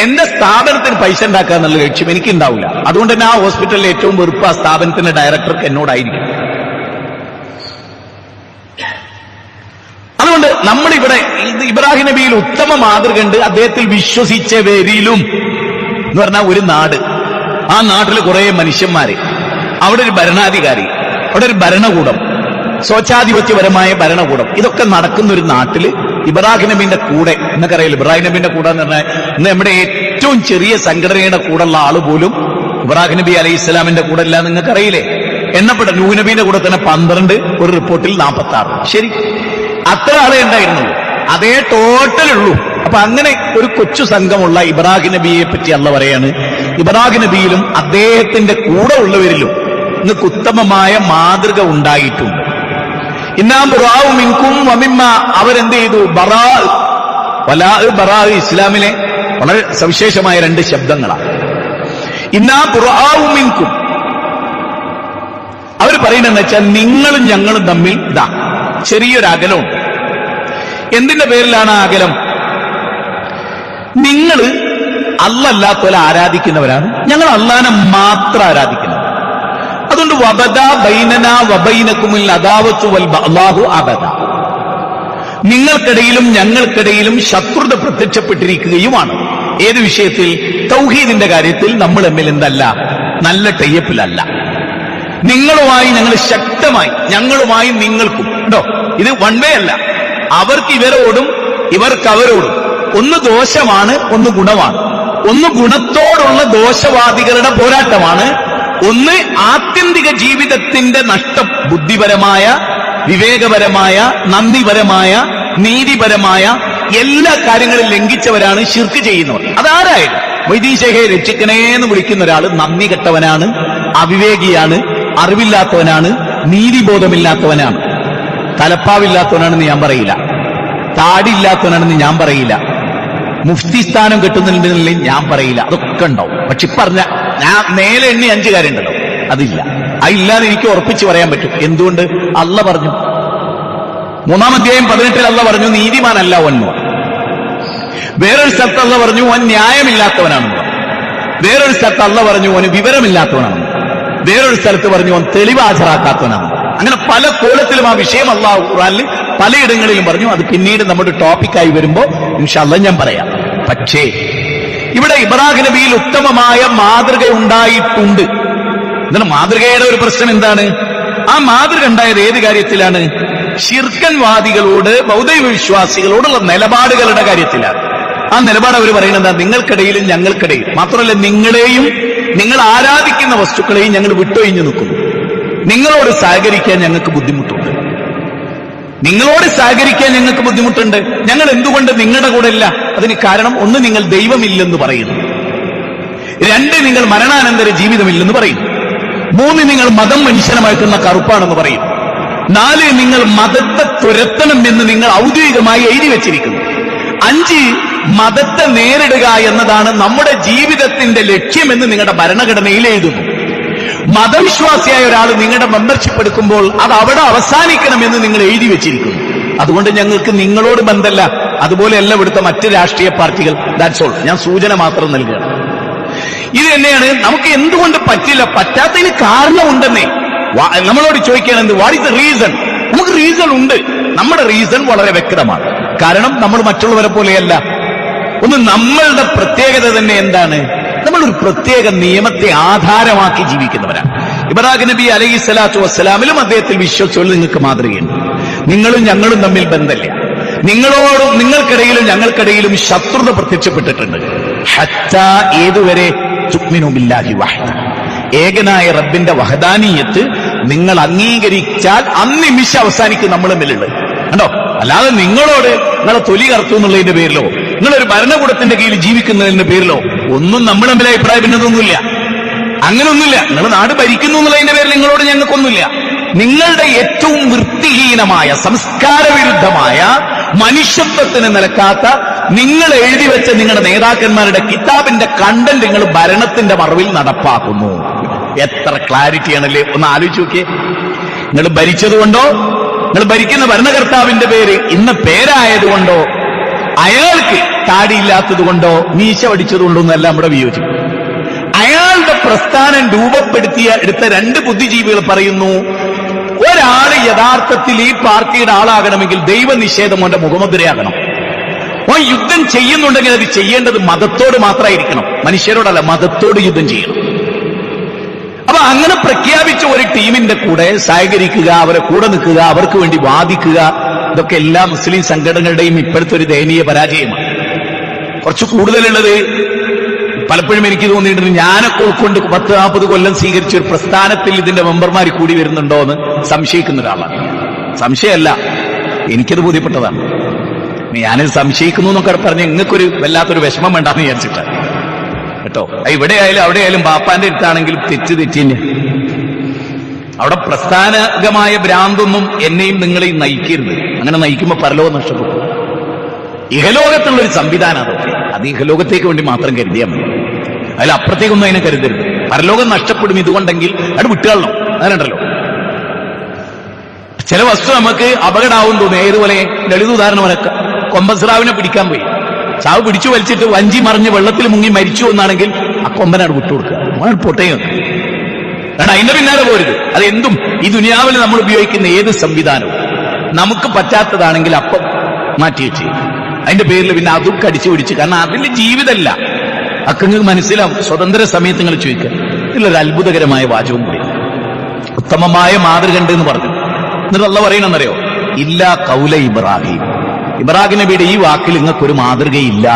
എന്റെ സ്ഥാപനത്തിന് പൈസ ഉണ്ടാക്കുക എന്നുള്ള ലക്ഷ്യം എനിക്ക് ഉണ്ടാവില്ല. അതുകൊണ്ട് തന്നെ ആ ഹോസ്പിറ്റലിൽ ഏറ്റവും വെറുപ്പ് ആ സ്ഥാപനത്തിന്റെ ഡയറക്ടർക്ക് എന്നോടായിരിക്കും. അതുകൊണ്ട് നമ്മളിവിടെ ഇബ്രാഹിം നബിയിൽ ഉത്തമ മാതൃകയുണ്ട്. അദ്ദേഹത്തിൽ വിശ്വസിച്ചവരിലും എന്ന് പറഞ്ഞാൽ ഒരു നാട്, ആ നാട്ടിൽ കുറെ മനുഷ്യന്മാര്, അവിടെ ഒരു ഭരണാധികാരി, അവിടെ ഒരു ഭരണകൂടം, സ്വച്ഛാധിപത്യപരമായ ഭരണകൂടം, ഇതൊക്കെ നടക്കുന്ന ഒരു നാട്ടില് ഇബ്രാഹിം നബിന്റെ കൂടെ, എന്നൊക്കറിയില്ല ഇബ്രാഹിം നബിന്റെ കൂടെ എന്ന് പറഞ്ഞാൽ ഇന്ന് നമ്മുടെ ഏറ്റവും ചെറിയ സംഘടനയുടെ കൂടെയുള്ള ആള് പോലും ഇബ്രാഹിം നബി അലൈഹി ഇസ്ലാമിന്റെ കൂടെ അല്ല. നിങ്ങൾക്കറിയില്ലേ? എണ്ണപ്പെട്ട നൂഹ് നബിന്റെ കൂടെ തന്നെ 12, ഒരു റിപ്പോർട്ടിൽ 46. ശരി, അത്ര ആളെ ഉണ്ടായിരുന്നുള്ളൂ, അതേ ടോട്ടലുള്ളൂ. അപ്പൊ അങ്ങനെ ഒരു കൊച്ചു സംഘമുള്ള ഇബ്രാഹിം നബിയെ പറ്റി അള്ള പറയാണ്, ഇബ്രാഹിം നബിയിലും അദ്ദേഹത്തിന്റെ കൂടെ ഉള്ളവരിലും നിങ്ങൾക്ക് ഉത്തമമായ മാതൃക ഉണ്ടായിട്ടുണ്ട്. ഇന്നാ ബുറാഉ മിൻകും വമിമ്മ, അവരെന്ത് ചെയ്തു? ബറാ വലാ ബറാ ഇസ്ലാമിലെ വളരെ സവിശേഷമായ രണ്ട് ശബ്ദങ്ങളാണ്. ഇന്നാ ബുറാഉ മിൻകും, അവർ പറയുന്നതെന്ന് വെച്ചാൽ നിങ്ങളും ഞങ്ങളും തമ്മിൽ ഇതാ ചെറിയൊരു അകലമുണ്ട്. എന്തിന്റെ പേരിലാണ് ആ അകലം? നിങ്ങൾ അല്ലാത്തവരെ ആരാധിക്കുന്നവരാണ്, ഞങ്ങൾ അള്ളാനെ മാത്രം ആരാധിക്കുന്നത്. അതുകൊണ്ട് വബദാ ബൈനനാ വബൈനകുമുൽ അദാവത്തു വൽ ബഅ്ലാഹു അബദ, നിങ്ങൾക്കിടയിലും ഞങ്ങൾക്കിടയിലും ശത്രുത പ്രത്യക്ഷപ്പെട്ടിരിക്കുകയുമാണ്. ഏത് വിഷയത്തിൽ? തൗഹീദിന്റെ കാര്യത്തിൽ നമ്മൾ തമ്മിൽ എന്തല്ല, നല്ല ടൈപ്പിലല്ല. നിങ്ങളുമായി ഞങ്ങൾ ശക്തമായി, ഞങ്ങളുമായി നിങ്ങൾക്കും കേട്ടോ. ഇത് വൺ വേ അല്ല, അവർക്ക് ഇവരോടും ഇവർക്ക് അവരോടും. ഒന്ന് ദോഷമാണ്, ഒന്ന് ഗുണമാണ്. ഒന്ന് ഗുണത്തോടുള്ള ദോഷവാദികളുടെ പോരാട്ടമാണ്, ഒന്ന് ആത്യന്തിക ജീവിതത്തിന്റെ നഷ്ടം. ബുദ്ധിപരമായ, വിവേകപരമായ, നന്ദിപരമായ, നീതിപരമായ എല്ലാ കാര്യങ്ങളും ലംഘിച്ചവരാണ് ശിർക്ക് ചെയ്യുന്നവർ. അതാരായാലും വൈദീശയെ രക്ഷിക്കണേന്ന് വിളിക്കുന്ന ഒരാൾ നന്ദി കെട്ടവനാണ്, അവിവേകിയാണ്, അറിവില്ലാത്തവനാണ്, നീതിബോധമില്ലാത്തവനാണ്, തലപ്പാവില്ലാത്തവനാണെന്ന് ഞാൻ പറയില്ല, താടിയില്ലാത്തവനാണെന്ന് ഞാൻ പറയില്ല, മുഫ്തി സ്ഥാനം കിട്ടുന്നില്ലെന്ന് ഞാൻ പറയില്ല. അതൊക്കെ ഉണ്ടാവും. പക്ഷെ പറഞ്ഞ ഞാൻ നേരെ എണ്ണി 5 കാര്യമുണ്ടല്ലോ, അതില്ല. അതില്ലാതെ എനിക്ക് ഉറപ്പിച്ച് പറയാൻ പറ്റും. എന്തുകൊണ്ട്? അള്ള പറഞ്ഞു, 3-ാം അധ്യായം 18 അള്ള പറഞ്ഞു നീതിമാനല്ല ഓൻ. വേറൊരു സ്ഥലത്ത് അള്ള പറഞ്ഞു ഓൻ ന്യായമില്ലാത്തവനാണെന്ന്. വേറൊരു സ്ഥലത്ത് അള്ള പറഞ്ഞു ഓന് വിവരമില്ലാത്തവനാണെന്ന്. വേറൊരു സ്ഥലത്ത് പറഞ്ഞു ഓൻ തെളിവാചരാക്കാത്തവനാണ്. അങ്ങനെ പല കോലത്തിലും ആ വിഷയം അള്ളാഹു ഖുർആനിൽ പലയിടങ്ങളിലും പറഞ്ഞു. അത് പിന്നീട് നമ്മുടെ ടോപ്പിക്കായി വരുമ്പോ ഇൻഷാ അല്ലാഹ് ഞാൻ പറയാം. പക്ഷേ ഇവിടെ ഇബ്രാഹിം നബിയിൽ ഉത്തമമായ മാതൃക ഉണ്ടായിട്ടുണ്ട്. എന്താണ് മാതൃകയുടെ ഒരു പ്രശ്നം? എന്താണ് ആ മാതൃക ഉണ്ടായത്? ഏത് കാര്യത്തിലാണ്? ശിർക്കൻവാദികളോട്, ബൗദ്ധ വിശ്വാസികളോടുള്ള നിലപാടുകളുടെ കാര്യത്തിലാണ്. ആ നിലപാട് അവർ പറയുന്നത് എന്താ? നിങ്ങൾക്കിടയിലും ഞങ്ങൾക്കിടയിൽ മാത്രമല്ല, നിങ്ങളെയും നിങ്ങൾ ആരാധിക്കുന്ന വസ്തുക്കളെയും ഞങ്ങൾ വിട്ടൊഴിഞ്ഞു നിൽക്കുന്നു. നിങ്ങളോട് സഹകരിക്കാൻ ഞങ്ങൾക്ക് ബുദ്ധിമുട്ടുണ്ട്. നിങ്ങളോട് സഹകരിക്കാൻ ഞങ്ങൾക്ക് ബുദ്ധിമുട്ടുണ്ട്. ഞങ്ങൾ എന്തുകൊണ്ട് നിങ്ങളുടെ കൂടെ ഇല്ല? അതിന് കാരണം, ഒന്ന്, നിങ്ങൾ ദൈവമില്ലെന്ന് പറയുന്നു. 2, നിങ്ങൾ മരണാനന്തര ജീവിതമില്ലെന്ന് പറയുന്നു. 3, നിങ്ങൾ മതം മനുഷ്യനമാക്കുന്ന കറുപ്പാണെന്ന് പറയും. 4, നിങ്ങൾ മതത്തെ തുരത്തണം എന്ന് നിങ്ങൾ ഔദ്യോഗികമായി എഴുതി വെച്ചിരിക്കുന്നു. 5, മതത്തെ നേരിടുക എന്നതാണ് നമ്മുടെ ജീവിതത്തിന്റെ ലക്ഷ്യമെന്ന് നിങ്ങളുടെ ഭരണഘടനയിൽ എഴുതുന്നു. മതവിശ്വാസിയായ ഒരാൾ നിങ്ങളുടെ മെമ്പർഷിപ്പ് എടുക്കുമ്പോൾ അത് അവിടെ അവസാനിക്കണമെന്ന് നിങ്ങൾ എഴുതി വെച്ചിരിക്കുന്നു. അതുകൊണ്ട് ഞങ്ങൾക്ക് നിങ്ങളോട് ബന്ധമല്ല. അതുപോലെയല്ല ഇവിടുത്തെ മറ്റ് രാഷ്ട്രീയ പാർട്ടികൾ. That's all. ഞാൻ സൂചന മാത്രം നൽകുകയാണ്. ഇത് തന്നെയാണ് നമുക്ക് എന്തുകൊണ്ട് പറ്റില്ല. പറ്റാത്തതിന് കാരണമുണ്ടെന്നേ. നമ്മളോട് ചോദിക്കുകയാണെന്ത്? What is the reason? നമുക്ക് റീസൺ ഉണ്ട്. നമ്മുടെ റീസൺ വളരെ വ്യക്തമാണ്. കാരണം നമ്മൾ മറ്റുള്ളവരെ പോലെയല്ല. ഒന്ന്, നമ്മളുടെ പ്രത്യേകത തന്നെ എന്താണ്? നമ്മളൊരു പ്രത്യേക നിയമത്തെ ആധാരമാക്കി ജീവിക്കുന്നവരാണ്. ഇബ്രാഹിം നബി അലൈഹി സ്വലാത്തു വസ്സലാമിലും അദ്ദേഹത്തിൽ വിശ്വസിച്ചുകൊണ്ട് നിങ്ങൾക്ക് മാതൃകയുണ്ട്. നിങ്ങളും ഞങ്ങളും തമ്മിൽ ബന്ധമില്ല. നിങ്ങളോടും നിങ്ങൾക്കിടയിലും ഞങ്ങൾക്കിടയിലും ശത്രുത പ്രത്യക്ഷപ്പെട്ടിട്ടുണ്ട്. ഹത്താ, ഏതുവരെ? തുഅ്മിനു ബില്ലാഹി വഹ്ദ, ഏകനായ റബ്ബിന്റെ വഹദാനിയത്ത് നിങ്ങൾ അംഗീകരിച്ചാൽ അന്നിമിഷം അവസാനിക്കും നമ്മൾ തമ്മിലുള്ളത്. കണ്ടോ? അല്ലാതെ നിങ്ങളോട് നിങ്ങളെ തൊലി കറുത്തു എന്നുള്ളതിന്റെ പേരിലോ, നിങ്ങളൊരു ഭരണകൂടത്തിന്റെ കീഴിൽ ജീവിക്കുന്നതിന്റെ പേരിലോ ഒന്നും നമ്മൾ തമ്മിൽ അഭിപ്രായ ഭിന്നതൊന്നുമില്ല. അങ്ങനെയൊന്നുമില്ല. നിങ്ങൾ നാട് ഭരിക്കുന്നു എന്നുള്ളതിന്റെ പേരിൽ നിങ്ങളോട് ഞങ്ങൾക്കൊന്നുമില്ല. നിങ്ങളുടെ ഏറ്റവും വൃത്തിഹീനമായ, സംസ്കാരവിരുദ്ധമായ, മനുഷ്യത്വത്തിന് നിലക്കാത്ത നിങ്ങൾ എഴുതി വെച്ച നിങ്ങളുടെ നേതാക്കന്മാരുടെ കിതാബിന്റെ കണ്ടന്റ് നിങ്ങൾ ഭരണത്തിന്റെ മറവിൽ നടപ്പാക്കുന്നു. എത്ര ക്ലാരിറ്റിയാണല്ലേ! ഒന്ന് ആലോചിച്ച് നോക്കിയേ. നിങ്ങൾ ഭരിച്ചതുകൊണ്ടോ, നിങ്ങൾ ഭരിക്കുന്ന ഭരണകർത്താവിന്റെ പേര് ഇന്ന പേരായതുകൊണ്ടോ, അയാൾക്ക് താടിയില്ലാത്തത് കൊണ്ടോ, മീശ പഠിച്ചതുകൊണ്ടോ ഒന്നല്ല നമ്മുടെ വിയോജിപ്പ്. അയാളുടെ പ്രസ്ഥാനം രൂപപ്പെടുത്തിയ എടുത്ത 2 ബുദ്ധിജീവികൾ പറയുന്നു, ഒരാള് യഥാർത്ഥത്തിൽ ഈ പാർട്ടിയുടെ ആളാകണമെങ്കിൽ ദൈവനിഷേധം കൊണ്ട് മുഖമുദ്രയാകണം. ഓൻ യുദ്ധം ചെയ്യുന്നുണ്ടെങ്കിൽ അത് ചെയ്യേണ്ടത് മതത്തോട് മാത്രമായിരിക്കണം, മനുഷ്യരോടല്ല. മതത്തോട് യുദ്ധം ചെയ്യണം. അപ്പൊ അങ്ങനെ പ്രഖ്യാപിച്ച ഒരു ടീമിന്റെ കൂടെ സഹകരിക്കുക, അവരെ കൂടെ നിൽക്കുക, അവർക്ക് വേണ്ടി വാദിക്കുക, ഇതൊക്കെ എല്ലാ മുസ്ലിം സംഘടനകളുടെയും ഇപ്പോഴത്തെ ഒരു ദയനീയ പരാജയമാണ്. കുറച്ച് കൂടുതലുള്ളത് പലപ്പോഴും എനിക്ക് തോന്നിയിട്ടുണ്ട്, ഞാനൊക്കെ ഉൾക്കൊണ്ട് 10-40 കൊല്ലം സ്വീകരിച്ച ഒരു പ്രസ്ഥാനത്തിൽ ഇതിന്റെ മെമ്പർമാർ കൂടി വരുന്നുണ്ടോ എന്ന് സംശയിക്കുന്ന ഒരാളാണ്. സംശയമല്ല, എനിക്കത് ബോധ്യപ്പെട്ടതാണ്. ഞാനത് സംശയിക്കുന്നു എന്നൊക്കെ പറഞ്ഞ് നിങ്ങൾക്കൊരു വല്ലാത്തൊരു വിഷമം വേണ്ടാന്ന് വിചാരിച്ചിട്ടാണ് കേട്ടോ. ഇവിടെ ആയാലും അവിടെ ആയാലും ബാപ്പാന്റെ അടുത്താണെങ്കിലും തെറ്റ് തന്നെ. അവിടെ പ്രസ്ഥാനകമായ ഭ്രാന്തൊന്നും എന്നെയും നിങ്ങളെയും നയിക്കരുത്. അങ്ങനെ നയിക്കുമ്പോൾ പരലോകം നഷ്ടപ്പെട്ടു. ഇഹലോകത്തുള്ളൊരു സംവിധാനം അതൊക്കെ. അത് ഇഹലോകത്തേക്ക് വേണ്ടി മാത്രം കരുതിയാൽ മതി. അതിലപ്പുറത്തേക്കൊന്നും അതിനെ കരുതരുത്. പരലോകം നഷ്ടപ്പെടും ഇതുകൊണ്ടെങ്കിൽ അത് വിട്ടുകളണം. അങ്ങനെയുണ്ടല്ലോ ചില വസ്തു നമുക്ക് അപകടമാവും തോന്നുന്നു. ഏതുപോലെ ലളിത ഉദാഹരണം വരക്ക. കൊമ്പസ്രാവിനെ പിടിക്കാൻ പോയി, ചാവ് പിടിച്ചു വലിച്ചിട്ട് വഞ്ചി മറിഞ്ഞ് വെള്ളത്തിൽ മുങ്ങി മരിച്ചു എന്നാണെങ്കിൽ ആ കൊമ്പനാണ് വിട്ടുകൊടുക്കുക. പൊട്ടയും കാരണം അതിന്റെ പിന്നാലെ പോരുത്. അത് എന്തും ഈ ദുനിയാവിൽ നമ്മൾ ഉപയോഗിക്കുന്ന ഏത് സംവിധാനവും നമുക്ക് പറ്റാത്തതാണെങ്കിൽ അപ്പം മാറ്റിവെച്ച് അതിന്റെ പേരിൽ പിന്നെ അതും കടിച്ചു പിടിച്ച്. കാരണം അതിന്റെ ജീവിതമല്ല. അക്കങ്ങൾക്ക് മനസ്സിലാവും. സ്വതന്ത്ര സമയത്ത് നിങ്ങൾ ചോദിക്കുക. ഇതിലൊരു അത്ഭുതകരമായ വാചകവും കൂടി. ഉത്തമമായ മാതൃക ഉണ്ട് എന്ന് പറഞ്ഞു. എന്നിട്ട് അള്ളാഹ് പറയണമെന്നറിയോ? ഇല്ലാ ഖൗല ഇബ്രാഹിം. ഇബ്രാഹിം നബിയുടെ ഈ വാക്കിൽ നിങ്ങൾക്കൊരു മാതൃകയില്ല.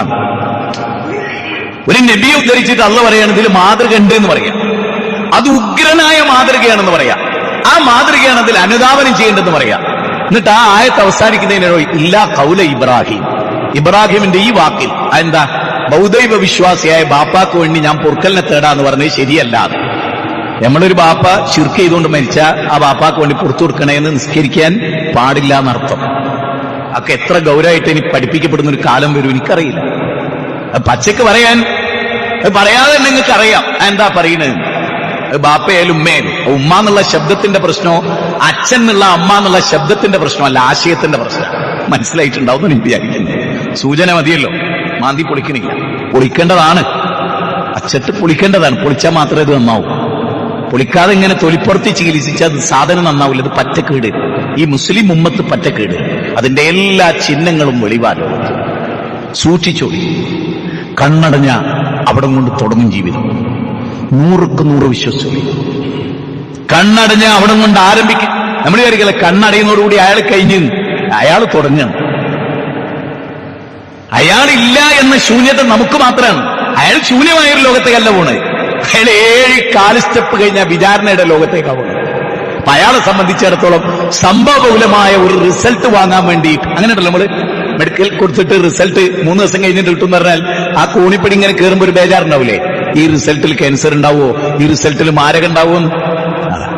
ഒരു നബിയെ ഉദ്ധരിച്ചിട്ട് അള്ളാഹ് പറയാണ് ഇതിൽ മാതൃക ഉണ്ട് എന്ന് പറയാം. അത് ഉഗ്രനായ മാതൃകയാണെന്ന് പറയാം. ആ മാതൃകയാണ് അതിൽ അനുധാവനം ചെയ്യേണ്ടതെന്ന് പറയാം. എന്നിട്ട് ആ ആയത്ത് അവസാനിക്കുന്നതിനോ ഇല്ലാ ഖൗല ഇബ്രാഹിം. ഇബ്രാഹിമിന്റെ ഈ വാക്കിൽ എന്താ? ബൗദ്ധൈവ വിശ്വാസിയായ ബാപ്പാക്ക് വേണ്ടി ഞാൻ പൊറുക്കലിനെ തേടാന്ന് പറഞ്ഞത് ശരിയല്ല. നമ്മളൊരു ബാപ്പ ശിർക്ക് ചെയ്തുകൊണ്ട് മരിച്ച ആ ബാപ്പാക്ക് വേണ്ടി പുറത്തു കൊടുക്കണേന്ന് നിസ്കരിക്കാൻ പാടില്ല എന്നർത്ഥം. അതൊക്കെ എത്ര ഗൗരവമായിട്ട് ഇനി പഠിപ്പിക്കപ്പെടുന്ന ഒരു കാലം വരും എനിക്കറിയില്ല. പച്ചക്ക് പറയാതെ നിങ്ങൾക്ക് അറിയാം എന്താ പറയുന്നത്. ബാപ്പയായാലും ഉമ്മയായാലും ഉമ്മ എന്നുള്ള ശബ്ദത്തിന്റെ പ്രശ്നമോ അച്ഛൻ എന്നുള്ള അമ്മ എന്നുള്ള ശബ്ദത്തിന്റെ പ്രശ്നമല്ല, ആശയത്തിന്റെ പ്രശ്നം. മനസ്സിലായിട്ടുണ്ടാവും എന്ന് വിചാരിക്കുന്നു. സൂചന മതിയല്ലോ. മാന്തി പൊളിക്കണില്ല, പൊളിക്കേണ്ടതാണ്. അച്ചട്ട് പൊളിക്കേണ്ടതാണ്. പൊളിച്ചാൽ മാത്രമേ ഇത് നന്നാവൂ. പൊളിക്കാതെ ഇങ്ങനെ തൊലിപ്പുറത്തി ചികിത്സിച്ചാൽ അത് സാധനം നന്നാവില്ല. ഇത് പറ്റക്കേട്. ഈ മുസ്ലിം ഉമ്മത്ത് പറ്റക്കേട്. അതിന്റെ എല്ലാ ചിഹ്നങ്ങളും വെളിവാലോ. സൂക്ഷിച്ചോളി. കണ്ണടഞ്ഞ അവിടെ കൊണ്ട് തുടങ്ങും ജീവിതം. 100% വിശ്വസിച്ചോളി. കണ്ണടഞ്ഞ അവിടെ കൊണ്ട് ആരംഭിക്കും. നമ്മൾ വിചാരിക്കല കണ്ണടയുന്നതോടുകൂടി അയാൾ കഴിഞ്ഞ്. അയാൾ തുടങ്ങണം. അയാളില്ല എന്ന ശൂന്യത നമുക്ക് മാത്രമാണ്. അയാൾ ശൂന്യമായൊരു ലോകത്തേക്കല്ല പോണത്. അയാൾ 7 കാല് സ്റ്റെപ്പ് കഴിഞ്ഞാൽ വിചാരണയുടെ ലോകത്തേക്കാണ് പോകുന്നത്. അപ്പൊ അയാളെ സംബന്ധിച്ചിടത്തോളം സംഭവബഹുലമായ ഒരു റിസൾട്ട് വാങ്ങാൻ വേണ്ടി അങ്ങനെയുണ്ടല്ലോ നമ്മള് മെഡിക്കൽ കൊടുത്തിട്ട് റിസൾട്ട് 3 ദിവസം കഴിഞ്ഞിട്ട് കിട്ടും പറഞ്ഞാൽ ആ കോണിപ്പടി ഇങ്ങനെ കയറുമ്പോൾ ഒരു ബേജാറുണ്ടാവില്ലേ? ഈ റിസൾട്ടിൽ ക്യാൻസർ ഉണ്ടാവോ, ഈ റിസൾട്ടിൽ മാരകം ഉണ്ടാവോ?